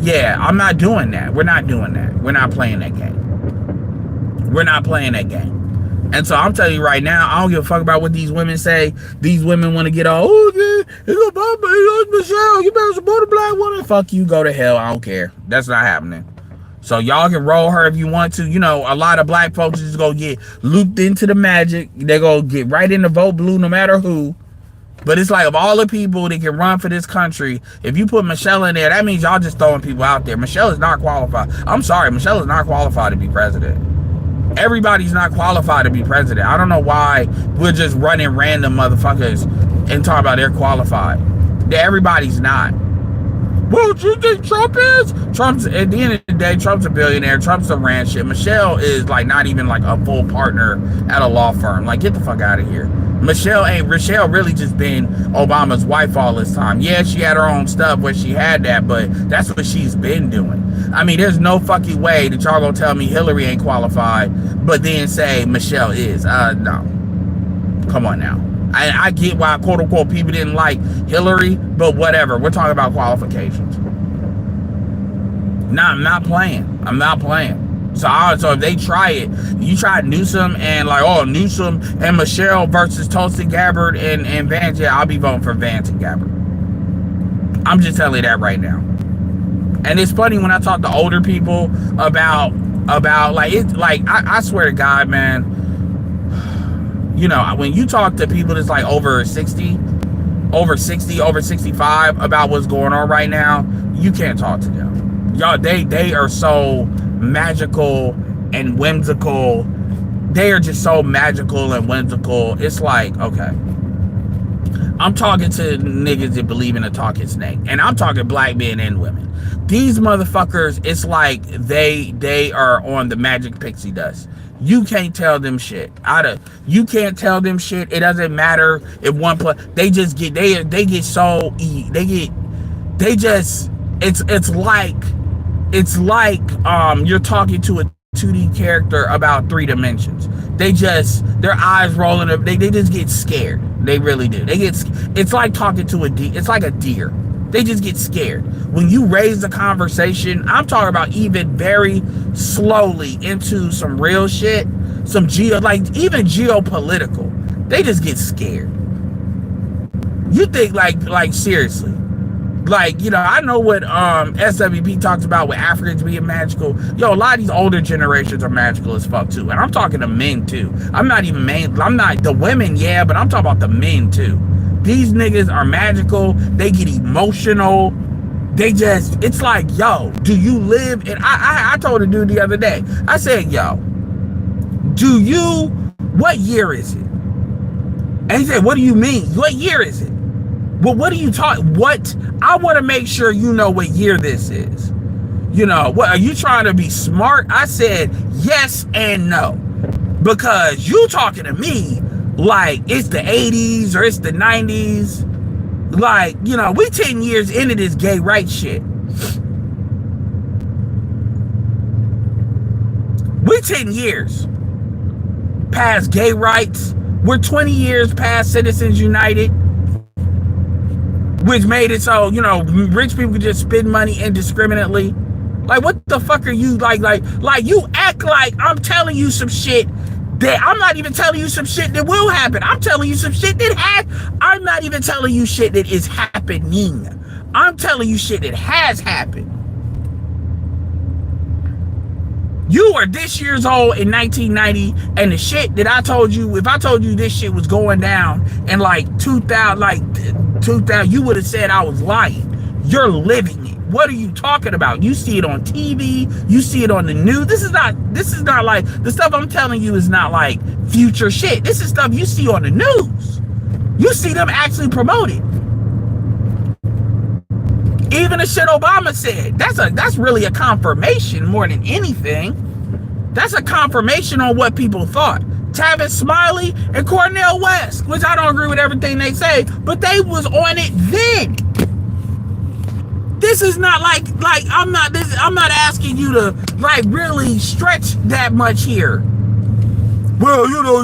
Yeah, I'm not doing that. We're not doing that. We're not playing that game. We're not playing that game. And so I'm telling you right now, I don't give a fuck about what these women say. These women want to get all, oh, it's Obama, it's Michelle, you better support a black woman. Fuck you, go to hell. I don't care. That's not happening. So y'all can roll her if you want to. You know, a lot of black folks just go get looped into the magic. They go get right in the vote blue no matter who. But it's like, of all the people that can run for this country, if you put Michelle in there, that means y'all just throwing people out there. Michelle is not qualified. I'm sorry, Michelle is not qualified to be president. Everybody's not qualified to be president. I don't know why we're just running random motherfuckers and talking about they're qualified. Everybody's not. Well, you think Trump is? Trump's, at the end of the day, Trump's a billionaire. Trump's a ran shit. Michelle is like not even like a full partner at a law firm. Like, get the fuck out of here. Michelle really just been Obama's wife all this time. Yeah, she had her own stuff where she had that, but that's what she's been doing. I mean, there's no fucking way that y'all gonna tell me Hillary ain't qualified, but then say Michelle is. No. Come on now. I get why, quote unquote, people didn't like Hillary, but whatever. We're talking about qualifications. No, I'm not playing. I'm not playing. So if they try it, you try Newsom and like, oh, Newsom and Michelle versus Tulsi Gabbard and Vance, yeah, I'll be voting for Vance and Gabbard. I'm just telling you that right now. And it's funny when I talk to older people about like, it's like, I swear to God, man, you know, when you talk to people that's like over 60, over 65 about what's going on right now, you can't talk to them. Y'all, they are so magical and whimsical. They are just so magical and whimsical. It's like, okay, I'm talking to niggas that believe in a talking snake, and I'm talking black men and women. These motherfuckers, it's like they are on the magic pixie dust. You can't tell them shit. You can't tell them shit. It doesn't matter if one plus. They just get they get so it's like you're talking to a 2D character about 3 dimensions. Their eyes rolling up. They just get scared. They really do. It's like talking to a deer. It's like a deer. They just get scared. When you raise the conversation, I'm talking about even very slowly into some real shit, some even geopolitical. They just get scared. You think like seriously. Like, you know, I know what SWP talks about with Africans being magical. Yo, a lot of these older generations are magical as fuck too. And I'm talking to men too. I'm not the women, yeah, but I'm talking about the men too. These niggas are magical. They get emotional. They just, it's like, yo, do you live? And I told a dude the other day, I said, yo, what year is it? And he said, what do you mean? What year is it? Well, what are you talking? What? I want to make sure you know what year this is. You know, what are you trying to be smart? I said yes and no, because you talking to me like it's the 80s or it's the 90s. Like, you know, we 10 years into this gay rights shit. We 10 years past gay rights. We're 20 years past Citizens United, which made it so, you know, rich people could just spend money indiscriminately. Like, what the fuck are you, like you act like I'm telling you some shit that I'm not even telling you some shit that will happen. I'm telling you some shit I'm not even telling you shit that is happening. I'm telling you shit that has happened. You are this years old in 1990, and the shit that I told you, if I told you this shit was going down in like 2000, you would have said I was lying. You're living it. What are you talking about? You see it on TV, you see it on the news. This is not like, the stuff I'm telling you is not like future shit. This is stuff you see on the news. You see them actually promote it. Even the shit Obama said, that's really a confirmation more than anything. That's a confirmation on what people thought. Tavis Smiley and Cornel West, which I don't agree with everything they say, but they was on it then. This is not like I'm not asking you to like really stretch that much here. Well, you know,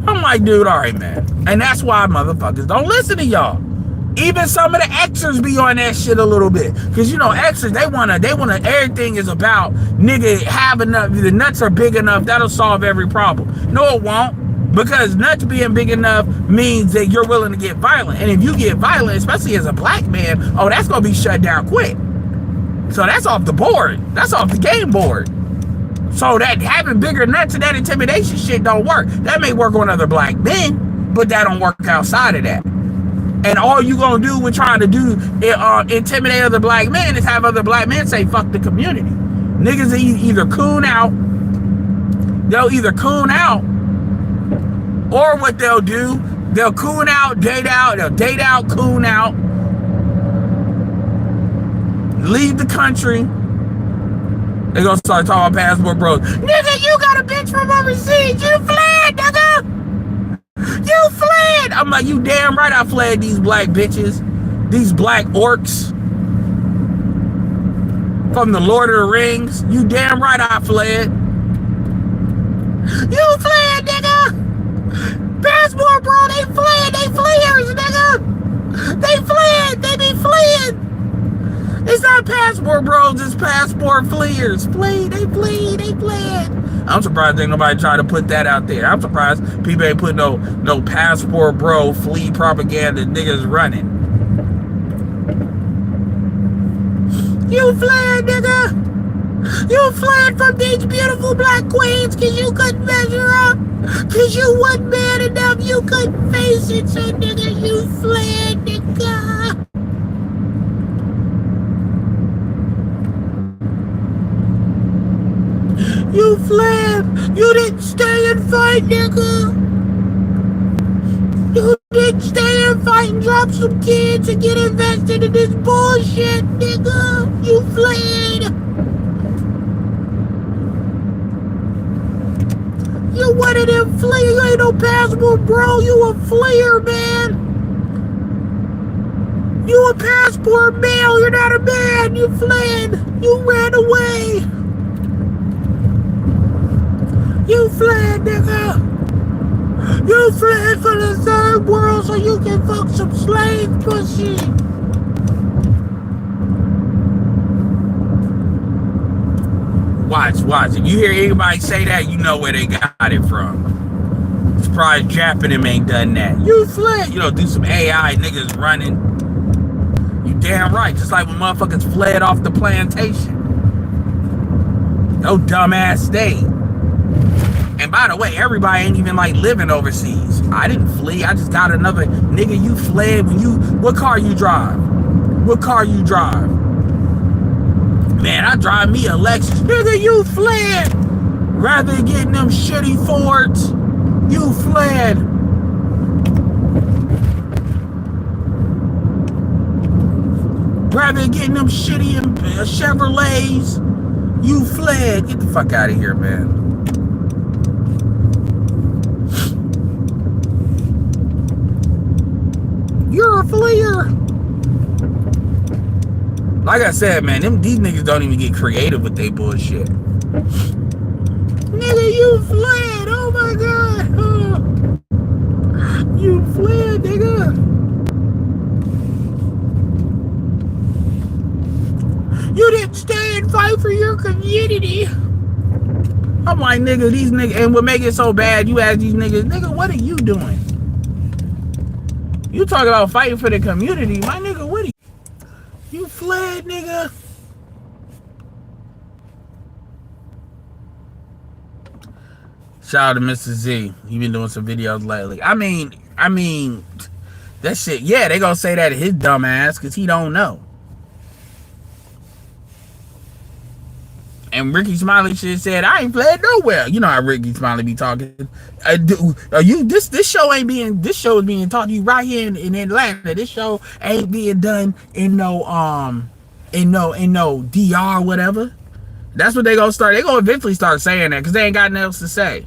I'm like, dude, all right, man. And that's why motherfuckers don't listen to y'all. Even some of the Xers be on that shit a little bit. Cause you know, Xers, they wanna, everything is about nigga have enough, the nuts are big enough, that'll solve every problem. No, it won't. Because nuts being big enough means that you're willing to get violent. And if you get violent, especially as a black man, oh, that's gonna be shut down quick. So that's off the board. That's off the game board. So that having bigger nuts and that intimidation shit don't work. That may work on other black men, but that don't work outside of that. And all you gonna do with trying to do intimidate other black men is have other black men say fuck the community. Niggas either coon out, or what they'll do, they'll coon out, date out, coon out, leave the country. They're gonna start talking about passport bros. Nigga, you got a bitch from overseas. You fled, nigga. You fled. I'm like, you damn right I fled these black bitches. These black orcs from the Lord of the Rings. You damn right I fled. You fled, nigga. Passport bro, they fled. They fleers, nigga. They fled. They be fleeing. It's not passport bros, it's passport fleers. They fled. I'm surprised ain't nobody try to put that out there. I'm surprised people ain't put no passport bro flea propaganda niggas running. You fled, nigga. You fled from these beautiful black queens because you couldn't measure up. Because you wasn't man enough. You couldn't face it. So, nigga, you fled, nigga. You fled. You didn't stay and fight, nigga. You didn't stay and fight and drop some kids and get invested in this bullshit, nigga. You fled. You one of them fleer. You ain't no passport, bro. You a fleer, man. You a passport male. You're not a man. You fled. You ran away. You fled, nigga. You fled for the third world so you can fuck some slave pussy. Watch. If you hear anybody say that, you know where they got it from. I'm surprised Japanese ain't done that. You fled. You know, do some AI niggas running. You damn right. Just like when motherfuckers fled off the plantation. No dumbass stayed. And by the way, everybody ain't even like living overseas. I didn't flee. I just got another nigga. You fled when you. What car you drive? What car you drive? Man, I drive me a Lexus. Nigga, you fled. Rather than getting them shitty Fords, you fled. Rather than getting them shitty Chevrolets, you fled. Get the fuck out of here, man. You're a fleer. Like I said, man, these niggas don't even get creative with their bullshit. Nigga, you fled. Oh my God. You fled, nigga. You didn't stay and fight for your community. I'm like, nigga, these niggas, and what make it so bad, you ask these niggas, nigga, what are you doing? You talking about fighting for the community, my nigga, what are you fled, nigga? Shout out to Mr. Z. He been doing some videos lately. I mean, that shit, yeah, they gonna say that to his dumb ass because he don't know. And Ricky Smiley shit said, I ain't fled nowhere. You know how Ricky Smiley be talking. This show is being taught to you right here in Atlanta. This show ain't being done in no DR whatever. That's what they gonna start. They gonna eventually start saying that because they ain't got nothing else to say.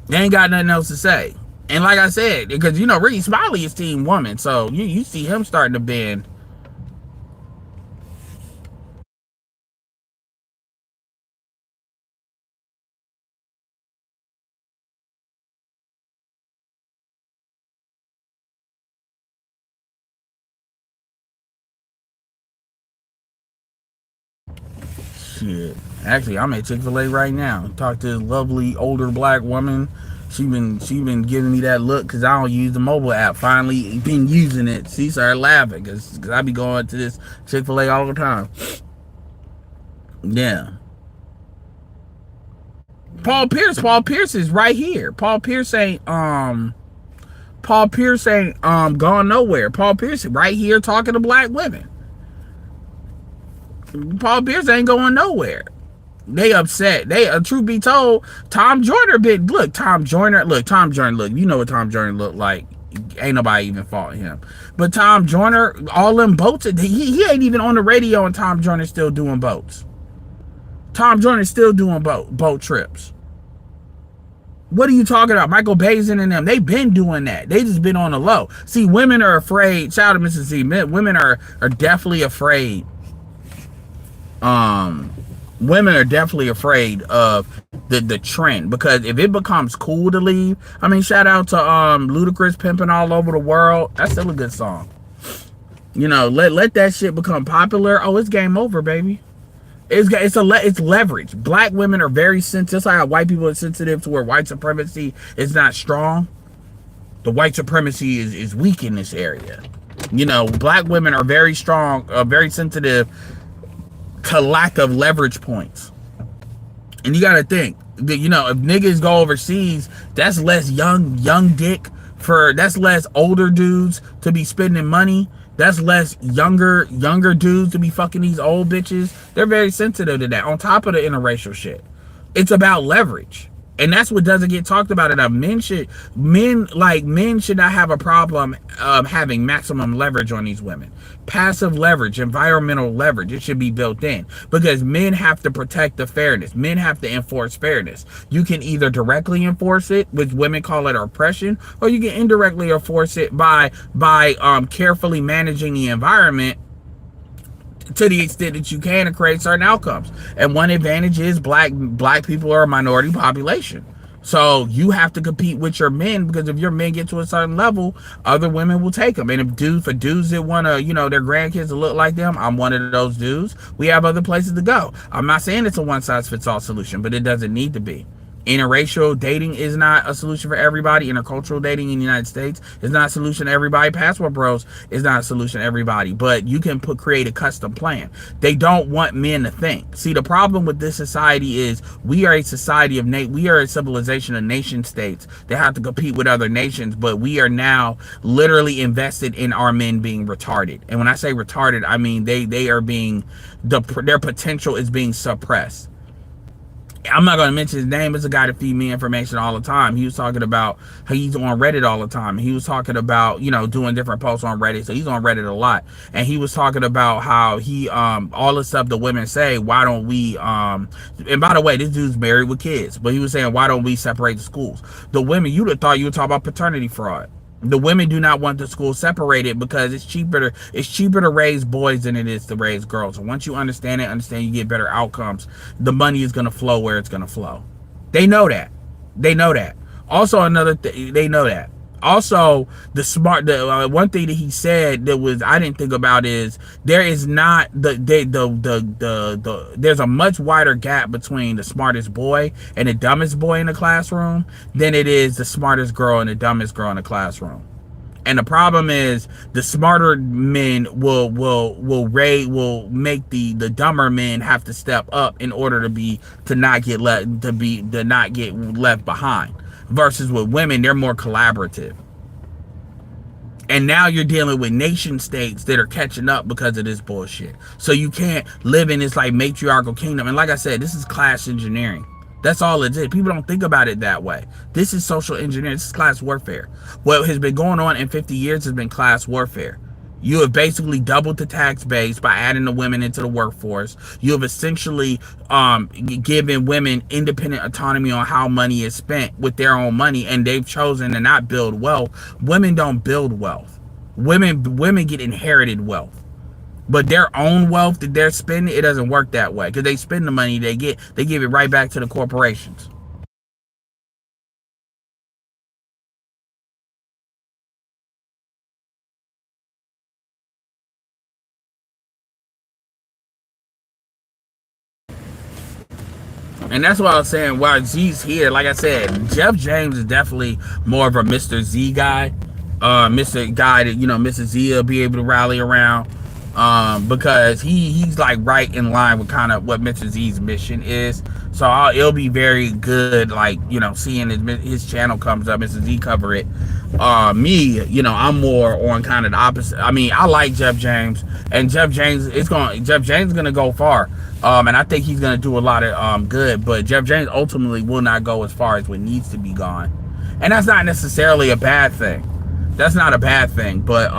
They ain't got nothing else to say. And like I said, because you know Ricky Smiley is Team Woman, so you see him starting to bend. Shit. Actually, I'm at Chick-fil-A right now. Talk to this lovely older black woman. She been giving me that look because I don't use the mobile app. Finally been using it. She started laughing because I be going to this Chick-fil-A all the time. Yeah. Paul Pierce is right here. Paul Pierce ain't gone nowhere. Paul Pierce right here talking to black women. Paul Pierce ain't going nowhere. They upset. Truth be told, Tom Joyner, you know what Tom Joyner looked like. Ain't nobody even fought him. But Tom Joyner, all them boats, he ain't even on the radio, and Tom Joyner's still doing boats. Tom Joyner's still doing boat trips. What are you talking about? Michael Bazin and them, they've been doing that. They just been on the low. See, women are afraid. Shout out to Mrs. Z. Women are definitely afraid. Women are definitely afraid of the trend, because if it becomes cool to leave, I mean, shout out to Ludacris Pimping All Over the World. That's still a good song. You know, let that shit become popular. Oh, it's game over, baby. It's leverage. Black women are very sensitive. Just like how white people are sensitive to where white supremacy is not strong. The white supremacy is weak in this area. You know, black women are very strong, very sensitive to lack of leverage points. And you gotta think that, you know, if niggas go overseas, that's less young dick that's less older dudes to be spending money. That's less younger dudes to be fucking these old bitches. They're very sensitive to that. On top of the interracial shit, it's about leverage. And that's what doesn't get talked about enough. Men should not have a problem having maximum leverage on these women. Passive leverage, environmental leverage, it should be built in, because men have to protect the fairness. Men have to enforce fairness. You can either directly enforce it, which women call it oppression, or you can indirectly enforce it by carefully managing the environment to the extent that you can to create certain outcomes. And one advantage is black people are a minority population. So you have to compete with your men, because if your men get to a certain level, other women will take them. And if dudes that want to, you know, their grandkids to look like them, I'm one of those dudes. We have other places to go. I'm not saying it's a one-size-fits-all solution, but it doesn't need to be. Interracial dating is not a solution for everybody. Intercultural dating in the United States is not a solution to everybody. Passport bros is not a solution to everybody. But you can create a custom plan. They don't want men to think. See, the problem with this society is we are a society of we are a civilization of nation states that have to compete with other nations. But we are now literally invested in our men being retarded. And when I say retarded, I mean they are being their potential is being suppressed. I'm not going to mention his name. It's a guy that feeds me information all the time. He was talking about how he's on Reddit all the time. He was talking about, you know, doing different posts on Reddit. So he's on Reddit a lot. And he was talking about how he, all the stuff the women say, why don't we, and by the way, this dude's married with kids, but he was saying, why don't we separate the schools? The women, you'd have thought you would talk about paternity fraud. The women do not want the school separated because it's cheaper to raise boys than it is to raise girls. And once you understand you get better outcomes. The money is going to flow where it's going to flow. They know that. Also, they know that. Also, the one thing that he said that was I didn't think about is there is not there's a much wider gap between the smartest boy and the dumbest boy in the classroom than it is the smartest girl and the dumbest girl in the classroom. And the problem is the smarter men will make the dumber men have to step up in order to not get left behind. Versus with women, they're more collaborative. And now you're dealing with nation states that are catching up because of this bullshit. So you can't live in this like matriarchal kingdom. And like I said, this is class engineering. That's all it is. People don't think about it that way. This is social engineering. This is class warfare. What has been going on in 50 years has been class warfare. You have basically doubled the tax base by adding the women into the workforce. You have essentially given women independent autonomy on how money is spent with their own money, and they've chosen to not build wealth. Women don't build wealth. Women get inherited wealth. But their own wealth that they're spending, it doesn't work that way. Because they spend the money they give it right back to the corporations. And that's why I was saying while Z's here, like I said, Jeff James is definitely more of a Mr. Z guy. Mr. Guy that, you know, Mr. Z will be able to rally around. Because he's like right in line with kind of what Mr. Z's mission is. So it'll be very good, like, you know, seeing his channel comes up, Mr. Z cover it. Me, you know, I'm more on kind of the opposite. I mean, I like Jeff James, and Jeff James is gonna go far. And I think he's gonna do a lot of good, but Jeff James ultimately will not go as far as what needs to be gone. And that's not necessarily a bad thing. That's not a bad thing, but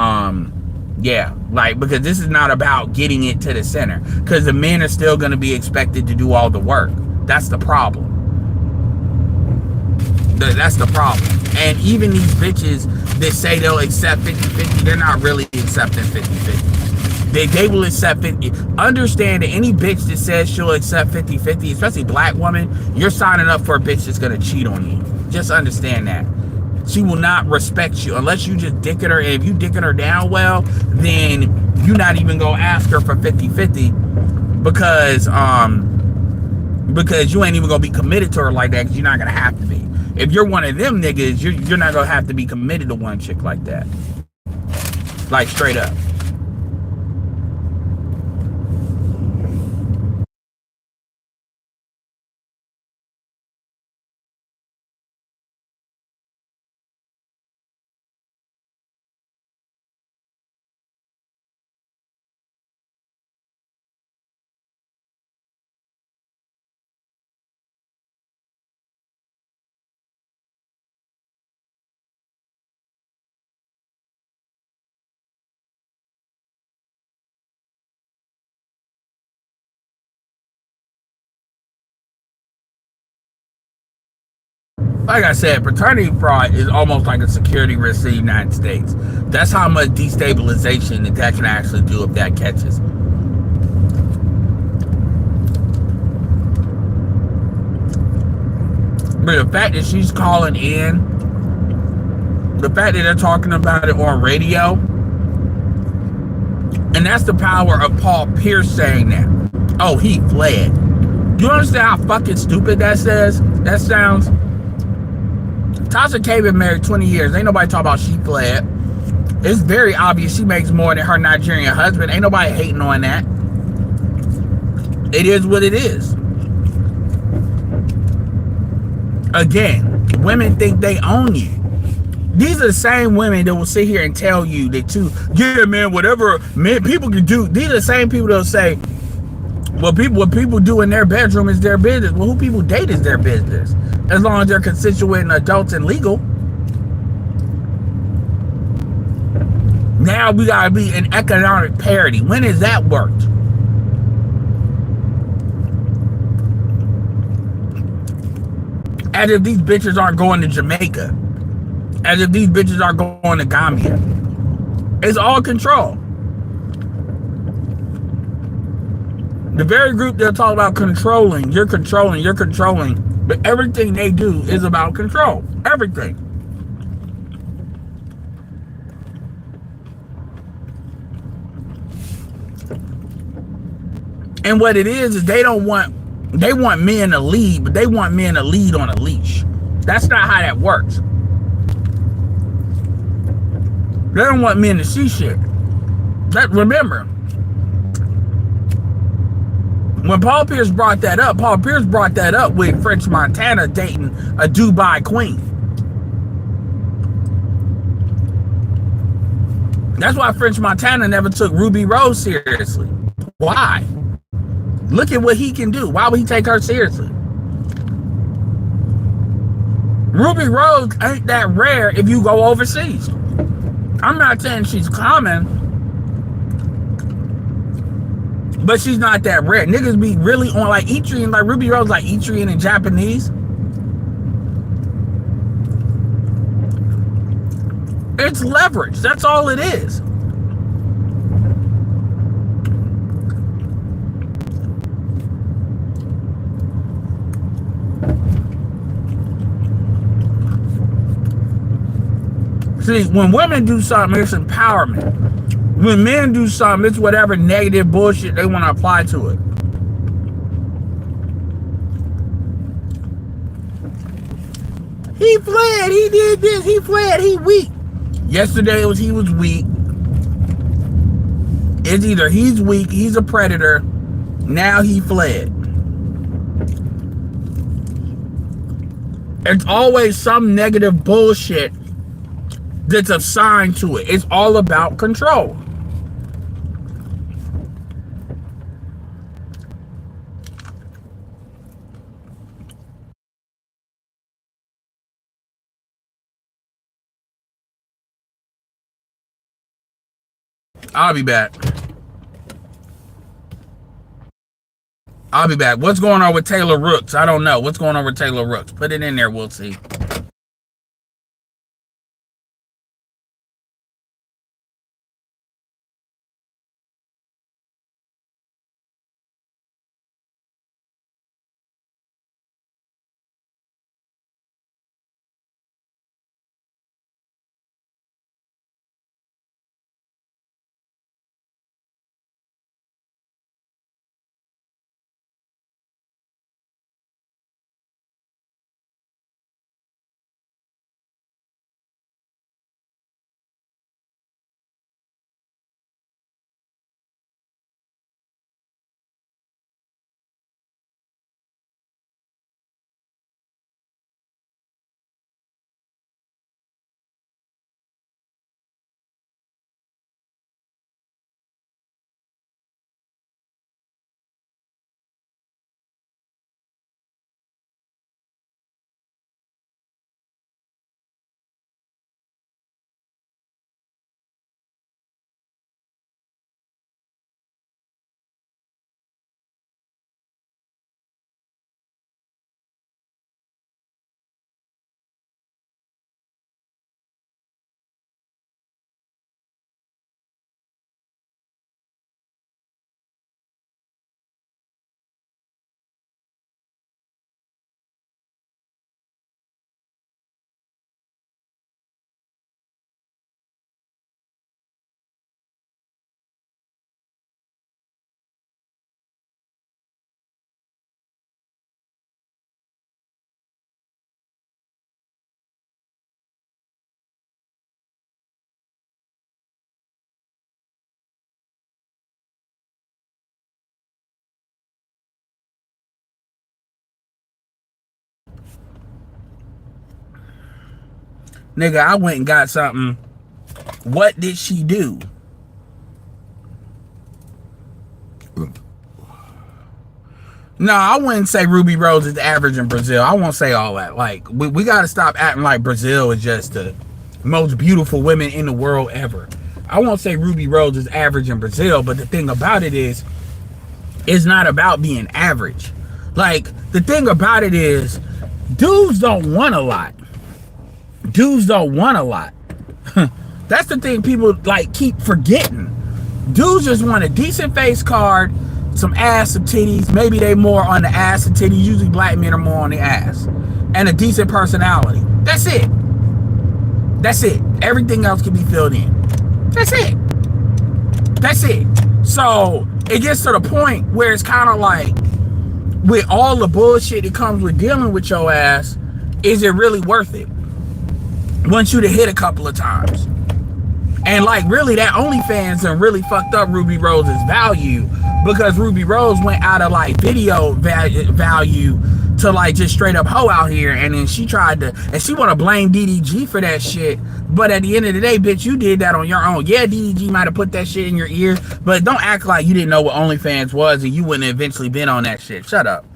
yeah, like, because this is not about getting it to the center, because the men are still going to be expected to do all the work. That's the problem. That's the problem. And even these bitches that say they'll accept 50-50, they're not really accepting 50-50. They will accept 50. Understand that any bitch that says she'll accept 50-50, especially black woman, you're signing up for a bitch that's going to cheat on you. Just understand that. She will not respect you unless you just dicking her. And if you dicking her down well, then you're not even gonna ask her for 50-50 because you ain't even gonna be committed to her like that, because you're not gonna have to be. If you're one of them niggas, you're not gonna have to be committed to one chick like that. Like, straight up. Like I said, paternity fraud is almost like a security risk in the United States. That's how much destabilization that can actually do if that catches. But the fact that she's calling in, the fact that they're talking about it on radio, and that's the power of Paul Pierce saying that. Oh, he fled. You understand how fucking stupid that says? That sounds. Tasha K been married 20 years. Ain't nobody talk about she fled. It's very obvious she makes more than her Nigerian husband. Ain't nobody hating on that. It is what it is. Again, women think they own you. These are the same women that will sit here and tell you that too, yeah, man, whatever men people can do. These are the same people that will say, well, what people do in their bedroom is their business. Well, who people date is their business. As long as they're constituent adults and legal. Now we gotta be in economic parity. When has that worked? As if these bitches aren't going to Jamaica. As if these bitches aren't going to Gambia. It's all control. The very group that talk about controlling, you're controlling, but everything they do is about control. Everything. And what it is they want men to lead, but they want men to lead on a leash. That's not how that works. They don't want men to see shit. Remember, when Paul Pierce brought that up with French Montana dating a Dubai queen. That's why French Montana never took Ruby Rose seriously. Why? Look at what he can do. Why would he take her seriously? Ruby Rose ain't that rare if you go overseas. I'm not saying she's common, but she's not that rare. Niggas be really on like Etrian, like Ruby Rose, like Etrian in Japanese. It's leverage. That's all it is. See, when women do something, it's empowerment. When men do something, it's whatever negative bullshit they want to apply to it. He fled. He did this. He fled. He weak. Yesterday it was he was weak. It's either he's weak, he's a predator. Now he fled. It's always some negative bullshit that's assigned to it. It's all about control. I'll be back. What's going on with Taylor Rooks? I don't know. What's going on with Taylor Rooks? Put it in there. We'll see. Nigga, I went and got something. What did she do? No, I wouldn't say Ruby Rose is average in Brazil. I won't say all that. Like, we got to stop acting like Brazil is just the most beautiful women in the world ever. I won't say Ruby Rose is average in Brazil, but the thing about it is, it's not about being average. Like, the thing about it is, dudes don't want a lot. Dudes don't want a lot. That's the thing people, like, keep forgetting. Dudes just want a decent face card, some ass, some titties. Maybe they more on the ass and titties. Usually black men are more on the ass. And a decent personality. That's it. That's it. Everything else can be filled in. That's it. That's it. So it gets to the point where it's kind of like, with all the bullshit that comes with dealing with your ass, is it really worth it? Once you to hit a couple of times. And like, really, that OnlyFans done really fucked up Ruby Rose's value, because Ruby Rose went out of like video value to like just straight up hoe out here, and then she tried to, and she want to blame DDG for that shit. But at the end of the day, bitch, you did that on your own. Yeah, DDG might have put that shit in your ear, but don't act like you didn't know what OnlyFans was and you wouldn't have eventually been on that shit. Shut up.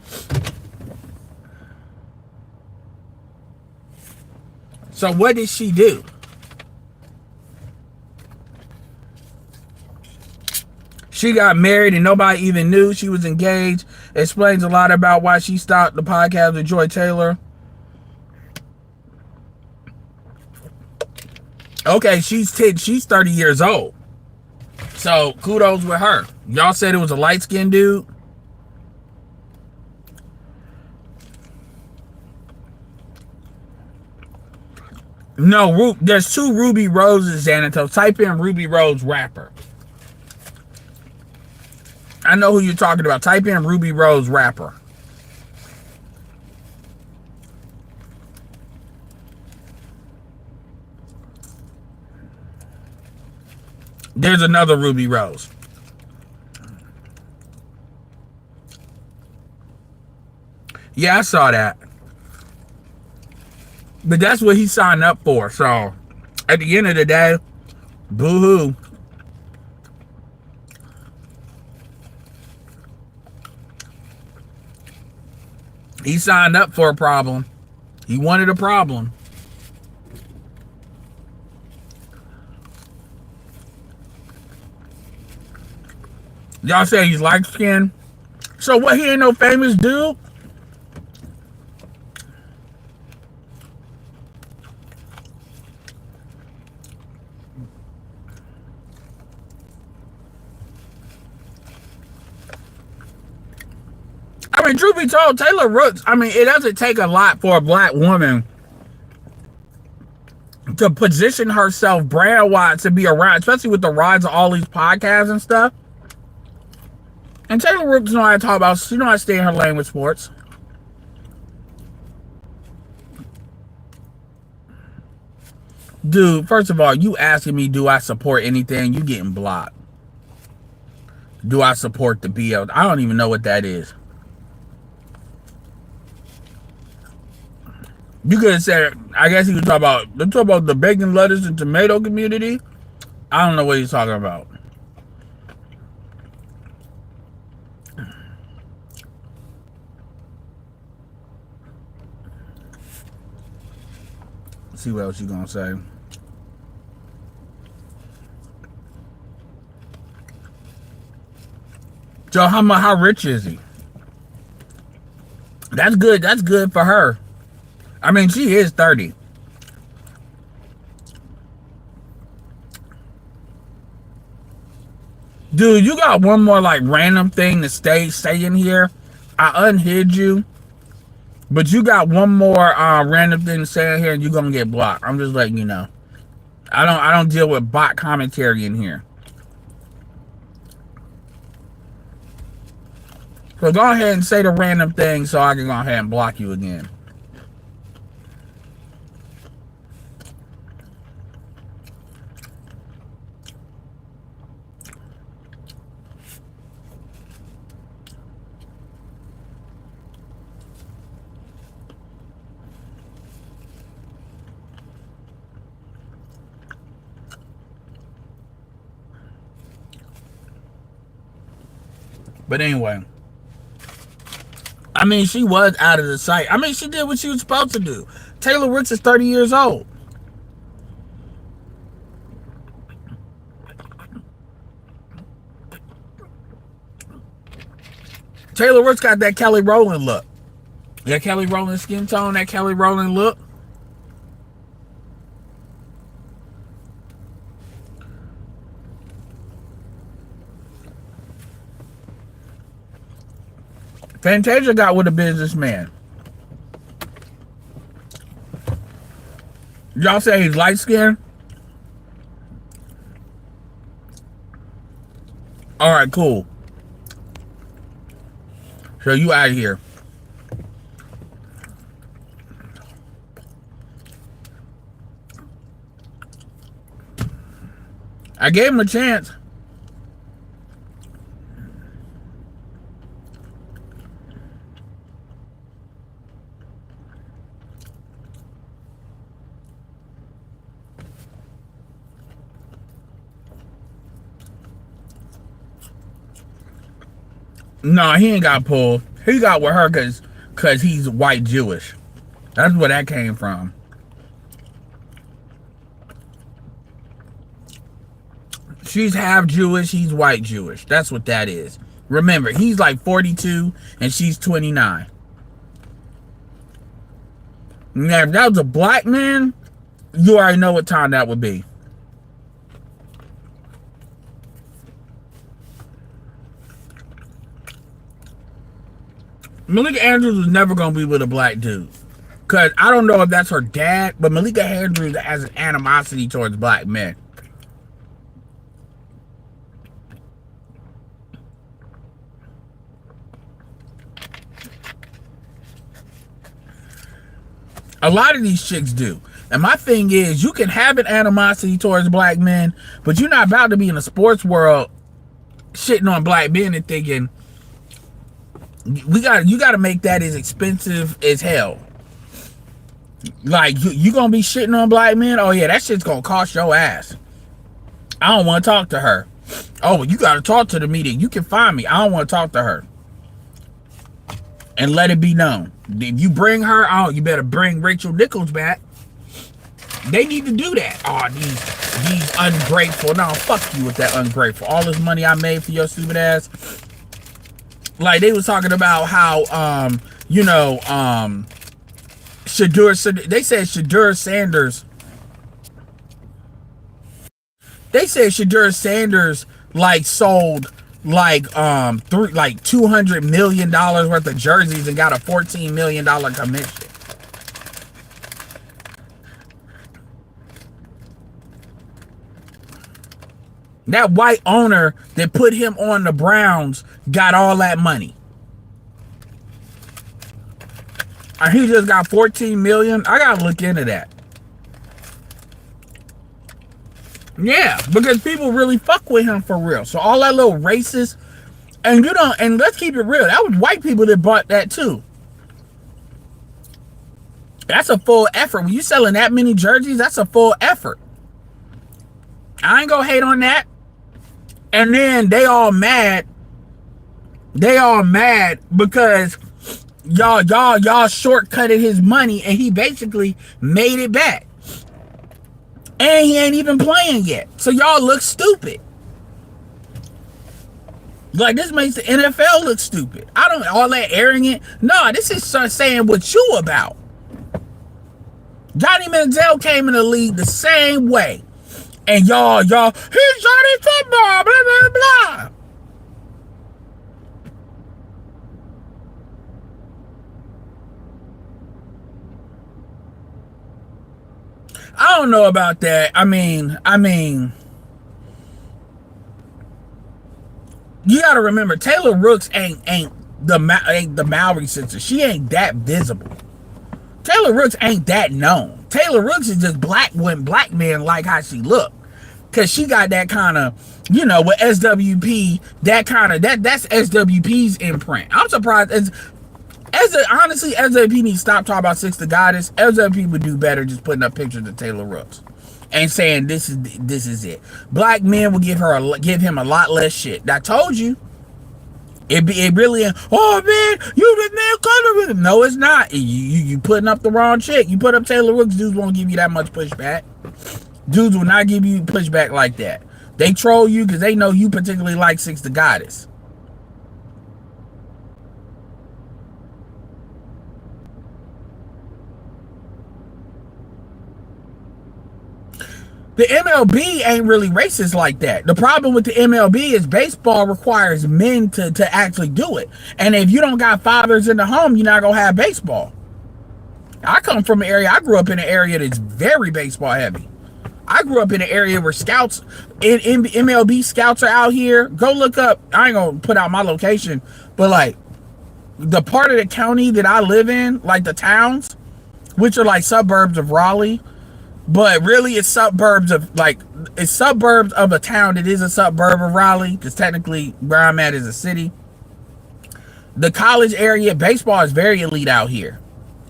So what did she do? She got married and nobody even knew she was engaged. Explains a lot about why she stopped the podcast with Joy Taylor. Okay, she's 30 years old. So kudos with her. Y'all said it was a light-skinned dude. No, there's two Ruby Roses, Xanatos. Type in Ruby Rose rapper. I know who you're talking about. Type in Ruby Rose rapper. There's another Ruby Rose. Yeah, I saw that. But that's what he signed up for. So, at the end of the day, boo-hoo. He signed up for a problem. He wanted a problem. Y'all say he's light-skinned. So what, he ain't no famous dude? I mean, truth be told, Taylor Rooks, I mean, it doesn't take a lot for a black woman to position herself brand-wise to be around, especially with the rise of all these podcasts and stuff. And Taylor Rooks know how to talk about, she know how to stay in her lane with sports. Dude, first of all, you asking me, do I support anything? You getting blocked. Do I support the BL? I don't even know what that is. You could have said, I guess he was talking about the bacon, lettuce, and tomato community. I don't know what he's talking about. Let's see what else you gonna say. So how rich is he? That's good. That's good for her. I mean, she is 30. Dude, you got one more like random thing to stay in here. I unhid you, but you got one more random thing to say in here, and you're gonna get blocked. I'm just letting you know. I don't deal with bot commentary in here. So go ahead and say the random thing so I can go ahead and block you again. But anyway, I mean, she was out of the sight. I mean, she did what she was supposed to do. Taylor Rooks is 30 years old. Taylor Rooks got that Kelly Rowland look. That Kelly Rowland skin tone, that Kelly Rowland look. Fantasia got with a businessman. Y'all say he's light skinned? Alright, cool. So you out of here. I gave him a chance. No, he ain't got pulled. He got with her cause he's white Jewish. That's where that came from. She's half Jewish, he's white Jewish. That's what that is. Remember, he's like 42 and she's 29. Now, if that was a black man, you already know what time that would be. Malika Andrews was never going to be with a black dude. Because I don't know if that's her dad, but Malika Andrews has an animosity towards black men. A lot of these chicks do. And my thing is, you can have an animosity towards black men, but you're not about to be in the sports world shitting on black men and thinking, you gotta make that as expensive as hell. Like, you gonna be shitting on black men? Oh yeah, that shit's gonna cost your ass. I don't want to talk to her. Oh, you gotta talk to the media. You can find me. I don't want to talk to her. And let it be known. If you bring her out, you better bring Rachel Nichols back. They need to do that. Oh, these ungrateful. No, fuck you with that ungrateful. All this money I made for your stupid ass. Like, they was talking about how, Shadur, they said Shadur Sanders. They said Shadur Sanders, like, sold, like, $200 million worth of jerseys and got a $14 million commission. That white owner that put him on the Browns got all that money. And he just got $14 million. I gotta look into that. Yeah, because people really fuck with him for real. So all that little racist, and let's keep it real, that was white people that bought that too. That's a full effort. When you selling that many jerseys, that's a full effort. I ain't gonna hate on that. And then they all mad. They all mad because y'all shortcutted his money and he basically made it back. And he ain't even playing yet. So y'all look stupid. Like, this makes the NFL look stupid. I don't, all that airing it. No, this is saying what you about. Johnny Manziel came in the league the same way. And y'all, he's Johnny Football, blah, blah, blah. I don't know about that. I mean, you gotta remember, Taylor Rooks ain't the Maori sister. She ain't that visible. Taylor Rooks ain't that known. Taylor Rooks is just black when black men like how she look. Cause she got that kind of, with SWP, that's SWP's imprint. I'm surprised honestly, SWP needs to stop talking about Six the Goddess. SWP would do better just putting up pictures of Taylor Rooks and saying this is it. Black men will give him a lot less shit. I told you. It really, oh man, you the man color with him. No, it's not. You putting up the wrong chick. You put up Taylor Rooks, dudes won't give you that much pushback. Dudes will not give you pushback like that. They troll you because they know you particularly like Six the Goddess. The MLB ain't really racist like that. The problem with the MLB is baseball requires men to actually do it. And if you don't got fathers in the home, you're not going to have baseball. I come from an area, I grew up in an area that's very baseball heavy. I grew up in an area where scouts, in MLB scouts are out here. Go look up, I ain't going to put out my location, but like the part of the county that I live in, like the towns, which are like suburbs of Raleigh, but really it's suburbs of a town that is a suburb of Raleigh, because technically where I'm at is a city. The college area, baseball is very elite out here.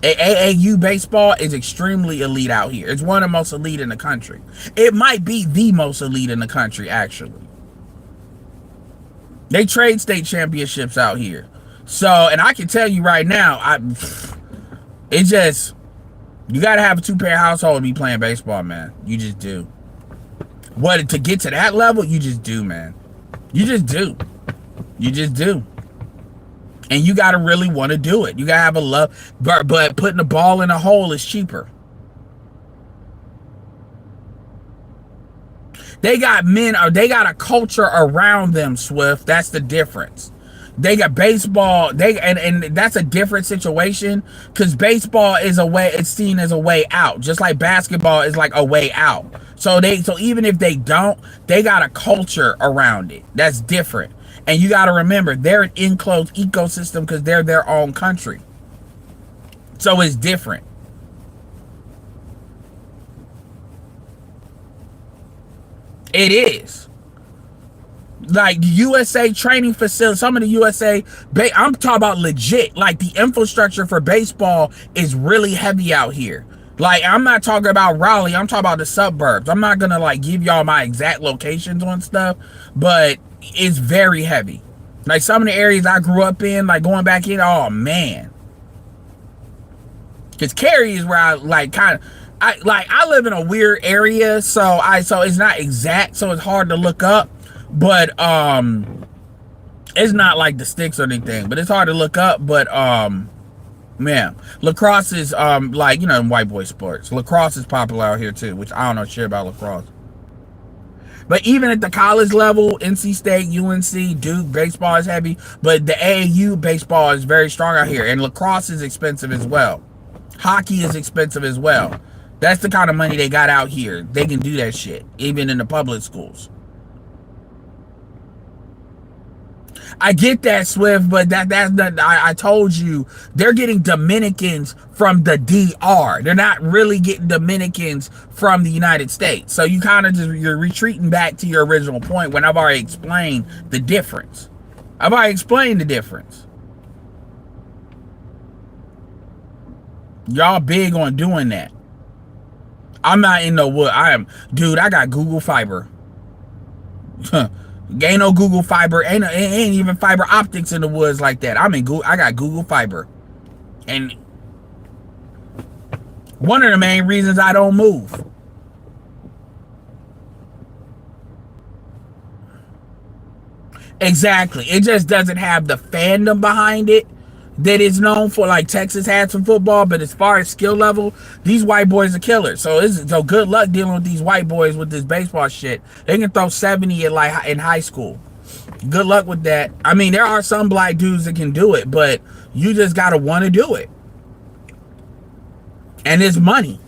AAU baseball is extremely elite out here. It's one of the most elite in the country. It might be the most elite in the country, actually. They trade state championships out here. So, and I can tell you right now, you got to have a two-parent household to be playing baseball, man. You just do. What, to get to that level, you just do, man. You just do. You just do. And you got to really want to do it. You got to have a love. But putting the ball in a hole is cheaper. They got men, or they got a culture around them, Swift. That's the difference. They got baseball, and that's a different situation, because baseball is a way, it's seen as a way out, just like basketball is like a way out. So even if they don't, they got a culture around it that's different. And you got to remember, they're an enclosed ecosystem because they're their own country. So it's different. It is. Like the USA training facility, some of the USA, I'm talking about legit, like the infrastructure for baseball is really heavy out here. Like, I'm not talking about Raleigh, I'm talking about the suburbs. I'm not gonna like give y'all my exact locations on stuff, but it's very heavy. Like some of the areas I grew up in, like going back in, oh man. Because Cary is where I I live in a weird area, so it's not exact, so it's hard to look up. But it's not like the sticks or anything, but it's hard to look up. But man, lacrosse is like, you know, white boy sports. Lacrosse is popular out here too, which I don't know shit about lacrosse. But even at the college level, NC State, UNC, Duke, baseball is heavy. But the AAU baseball is very strong out here, and lacrosse is expensive as well. Hockey is expensive as well. That's the kind of money they got out here. They can do that shit, even in the public schools. I get that, Swift, but that's not, I told you, they're getting Dominicans from the DR. They're not really getting Dominicans from the United States. So you kind of you're retreating back to your original point when I've already explained the difference. I've already explained the difference. Y'all big on doing that. I'm not in the wood. Dude, I got Google Fiber. Ain't no Google Fiber, ain't even fiber optics in the woods like that. I got Google Fiber. And one of the main reasons I don't move. Exactly. It just doesn't have the fandom behind it that is known for, like Texas had some football, but as far as skill level, these white boys are killers. So good luck dealing with these white boys with this baseball shit. They can throw 70 in high school. Good luck with that. I mean, there are some black dudes that can do it, but you just gotta want to do it. And it's money.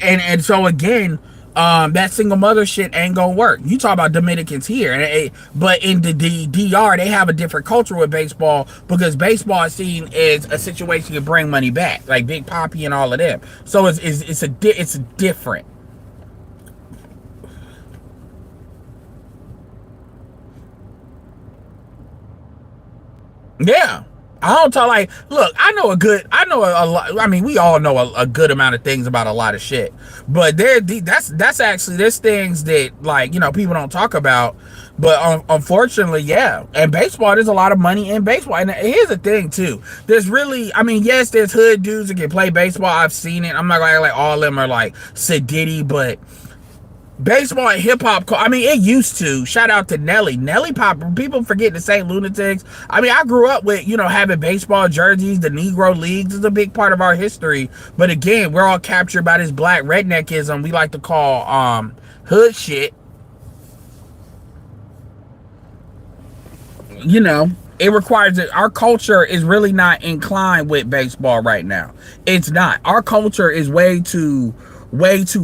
And so again, that single mother shit ain't gonna work. You talk about Dominicans here, but in the DR, they have a different culture with baseball, because baseball is seen as a situation to bring money back, like Big Papi and all of them. So it's different. Yeah, I don't talk like, look, I know a lot. I mean, we all know a good amount of things about a lot of shit, but that's actually, there's things that, like, you know, people don't talk about, but unfortunately, yeah. And baseball, there's a lot of money in baseball. And here's the thing too, there's really, I mean, yes, there's hood dudes that can play baseball. I've seen it. I'm not gonna act like all of them are like Sadiddy, but baseball and hip hop, I mean, it used to. Shout out to Nelly Pop. People forget the St. Lunatics. I mean, I grew up with, you know, having baseball jerseys. The Negro Leagues is a big part of our history. But again, we're all captured by this black redneckism we like to call hood shit. You know, it requires that our culture is really not inclined with baseball right now. It's not. Our culture is way too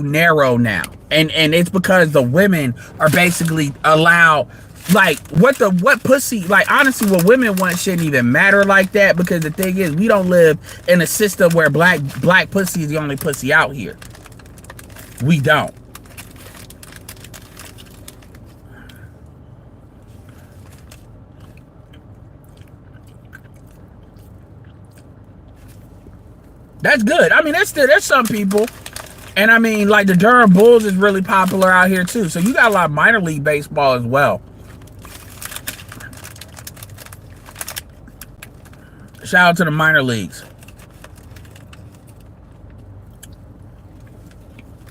narrow now, and it's because the women are basically allowed, like, what pussy, like, honestly, what women want shouldn't even matter like that, because the thing is, we don't live in a system where black pussy is the only pussy out here. We don't. That's good. I mean, there's some people. And I mean, like, the Durham Bulls is really popular out here too. So you got a lot of minor league baseball as well. Shout out to the minor leagues.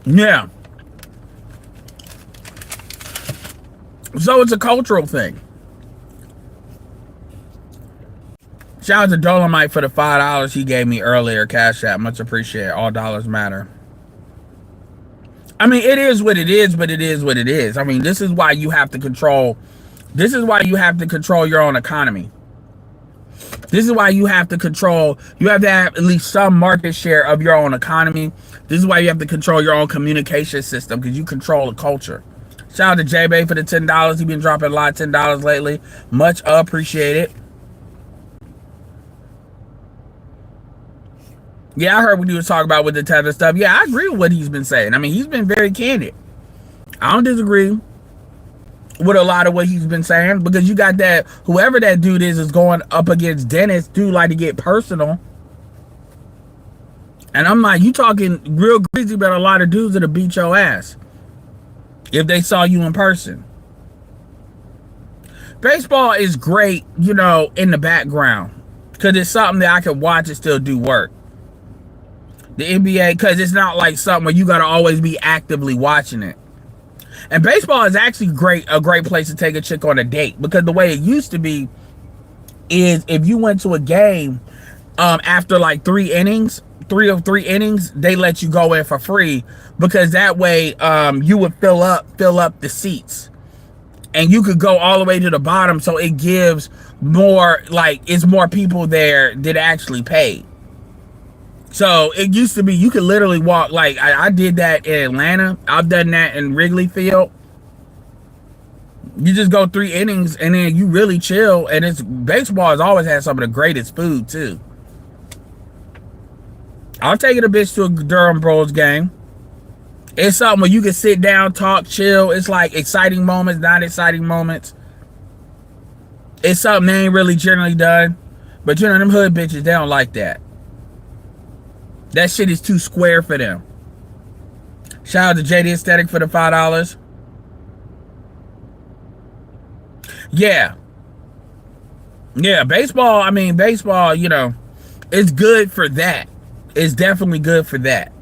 Yeah. So it's a cultural thing. Shout out to Dolomite for the $5 he gave me earlier. Cash App. Much appreciated. All dollars matter. I mean, it is what it is, but it is what it is. I mean, this is why you have to control. This is why you have to control your own economy. This is why you have to control. You have to have at least some market share of your own economy. This is why you have to control your own communication system, because you control the culture. Shout out to J-Bay for the $10. He's been dropping a lot of $10 lately. Much appreciated. Yeah, I heard what he was talking about with the tether stuff. Yeah, I agree with what he's been saying. I mean, he's been very candid. I don't disagree with a lot of what he's been saying, because you got that, whoever that dude is going up against Dennis. Dude like to get personal. And I'm like, you talking real greasy about a lot of dudes that'll beat your ass if they saw you in person. Baseball is great, you know, in the background, because it's something that I can watch and still do work. The NBA, because it's not like something where you got to always be actively watching it. And baseball is actually a great place to take a chick on a date, because the way it used to be is if you went to a game after like 3 innings, 3 of 3 innings, they let you go in for free, because that way you would fill up the seats, and you could go all the way to the bottom, so it gives more, like, it's more people there that actually paid. So it used to be you could literally walk, like I did that in Atlanta. I've done that in Wrigley Field. You just go 3 innings and then you really chill. And it's, baseball has always had some of the greatest food too. I'll take it a bitch to a Durham Bulls game. It's something where you can sit down, talk, chill. It's like exciting moments, not exciting moments. It's something they ain't really generally done. But you know, them hood bitches, they don't like that. That shit is too square for them. Shout out to JD Aesthetic for the $5. Yeah. Yeah, baseball, I mean, baseball, you know, it's good for that. It's definitely good for that.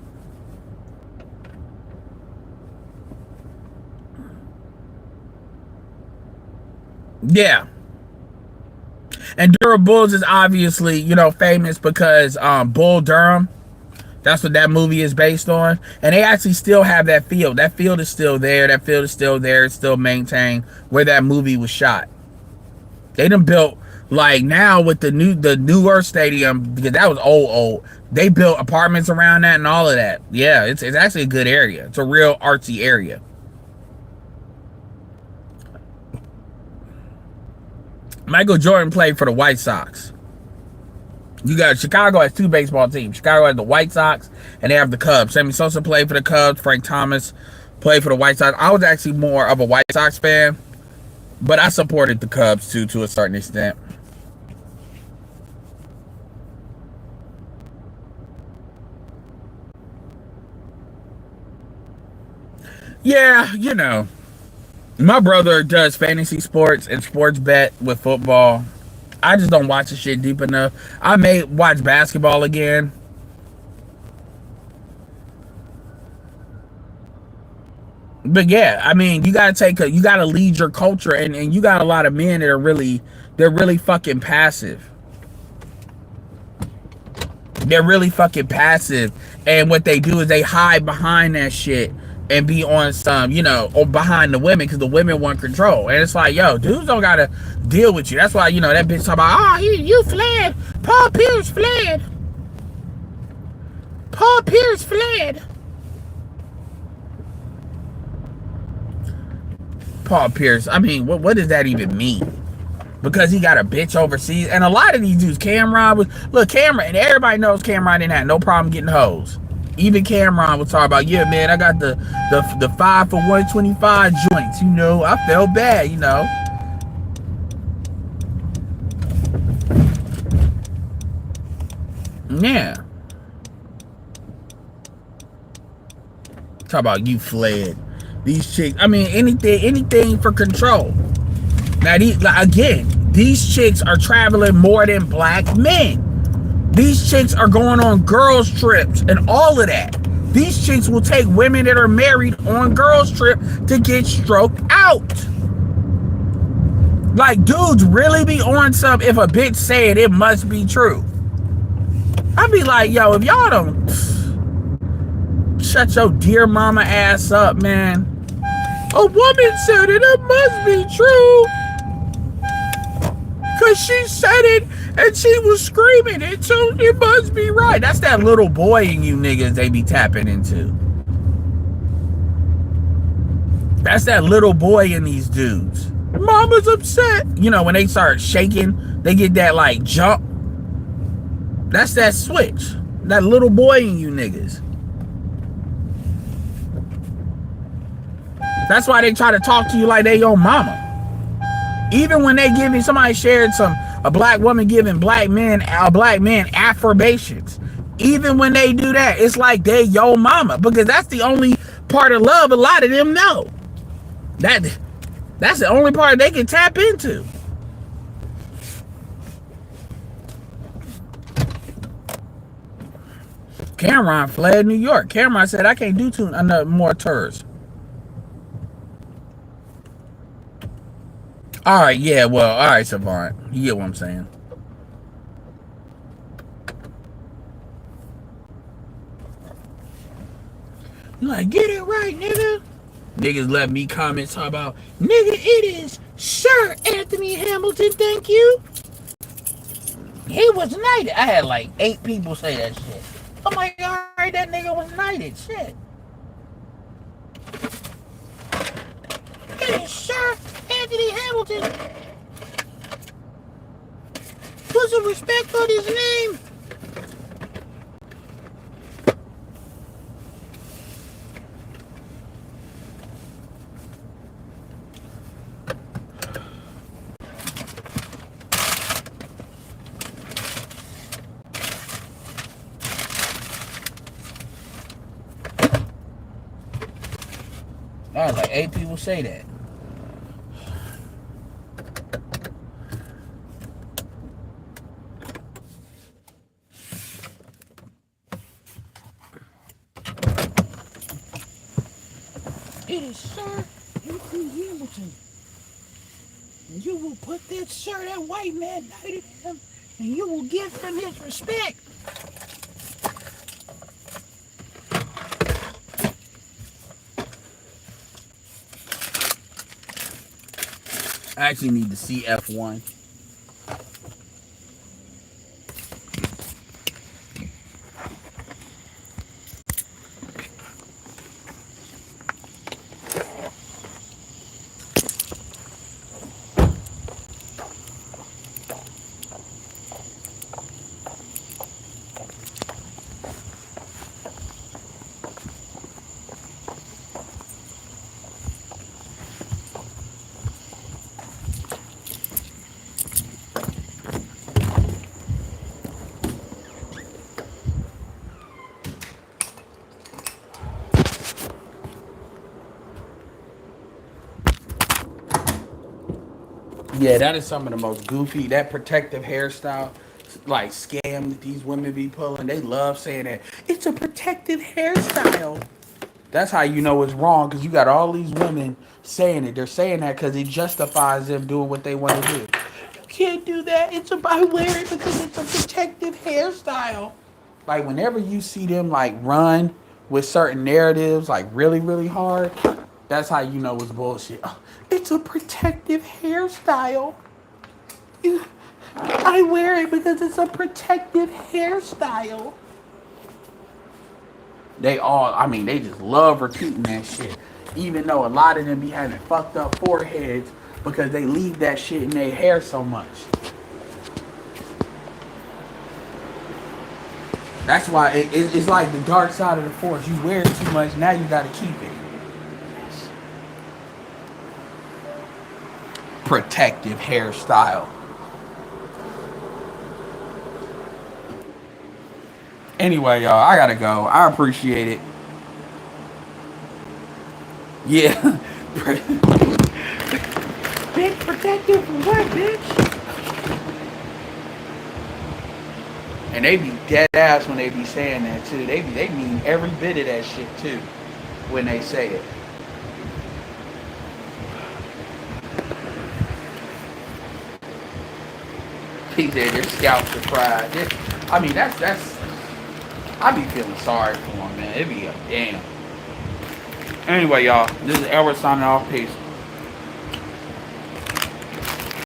Yeah. And Durham Bulls is obviously, you know, famous because Bull Durham. That's what that movie is based on. And they actually still have that field. That field is still there. That field is still there. It's still maintained where that movie was shot. They done built, like, now with the newer stadium, because that was old. They built apartments around that and all of that. Yeah, it's actually a good area. It's a real artsy area. Michael Jordan played for the White Sox. You got, Chicago has 2 baseball teams. Chicago has the White Sox and they have the Cubs. Sammy Sosa played for the Cubs. Frank Thomas played for the White Sox. I was actually more of a White Sox fan, but I supported the Cubs too, to a certain extent. Yeah, you know, my brother does fantasy sports and sports bet with football. I just don't watch the shit deep enough. I may watch basketball again. But yeah, I mean, you gotta lead your culture, and you got a lot of men that are they're really fucking passive. They're really fucking passive, and what they do is they hide behind that shit and be on some, you know, or behind the women because the women want control. And it's like, yo, dudes don't gotta deal with you. That's why, you know, that bitch talk about, oh, you fled. Paul Pierce fled. Paul Pierce fled. Paul Pierce. I mean, what does that even mean? Because he got a bitch overseas. And a lot of these dudes, Cameron, and everybody knows Cameron didn't have no problem getting hoes. Even Cameron was talking about, yeah, man, I got the 5 for 125 joints, you know. I felt bad, you know. Yeah. Talk about you fled. These chicks, I mean, anything for control. Now, these chicks are traveling more than black men. These chicks are going on girls' trips and all of that. These chicks will take women that are married on girls' trip to get stroked out. Like, dudes really be on some, if a bitch say it, it must be true. I'd be like, yo, if y'all don't shut your dear mama ass up, man. A woman said it, it must be true. Because she said it and she was screaming it, so it must be right. That's that little boy in you niggas they be tapping into. That's that little boy in these dudes. Mama's upset. You know, when they start shaking, they get that like jump. That's that switch. That little boy in you niggas. That's why they try to talk to you like they your mama. Even when they give me, somebody shared a black woman giving a black man affirmations. Even when they do that, it's like they your mama, because that's the only part of love a lot of them know. That's the only part they can tap into. Cameron fled New York. Cameron said, I can't do more tours. All right, yeah, well, all right, Savant. You get what I'm saying. You like, get it right, nigga. Niggas let me comment talk about, nigga, it is Sir Anthony Hamilton, thank you. He was knighted. I had like 8 people say that shit. I'm like, all right, that nigga was knighted, shit. It is Sir Anthony Hamilton. Put some respect on his name. I was like, 8 people say that. It is Sir Anthony Hamilton. And you will put that sir, that white man knighted him, and you will give him his respect. I actually need the CF1. Yeah, that is some of the most goofy, that protective hairstyle, like scam that these women be pulling. They love saying that it's a protective hairstyle. That's how you know it's wrong, because you got all these women saying it. They're saying that because it justifies them doing what they want to do. You can't do that. I wear it because it's a protective hairstyle. Like whenever you see them like run with certain narratives like really really hard, that's how you know it's bullshit. Oh, it's a protective hairstyle. I wear it because it's a protective hairstyle. They all, I mean, they just love repeating that shit. Even though a lot of them be having fucked up foreheads because they leave that shit in their hair so much. That's why it's like the dark side of the force. You wear it too much, now you gotta keep it. Protective hairstyle. Anyway, y'all, I gotta go. I appreciate it. Yeah. Big protective what, bitch? And they be dead ass when they be saying that too. They mean every bit of that shit too when they say it. He said their scalps are fried. I mean that's I be feeling sorry for him, man. It be a damn. Anyway, y'all, this is Edward signing off. Peace.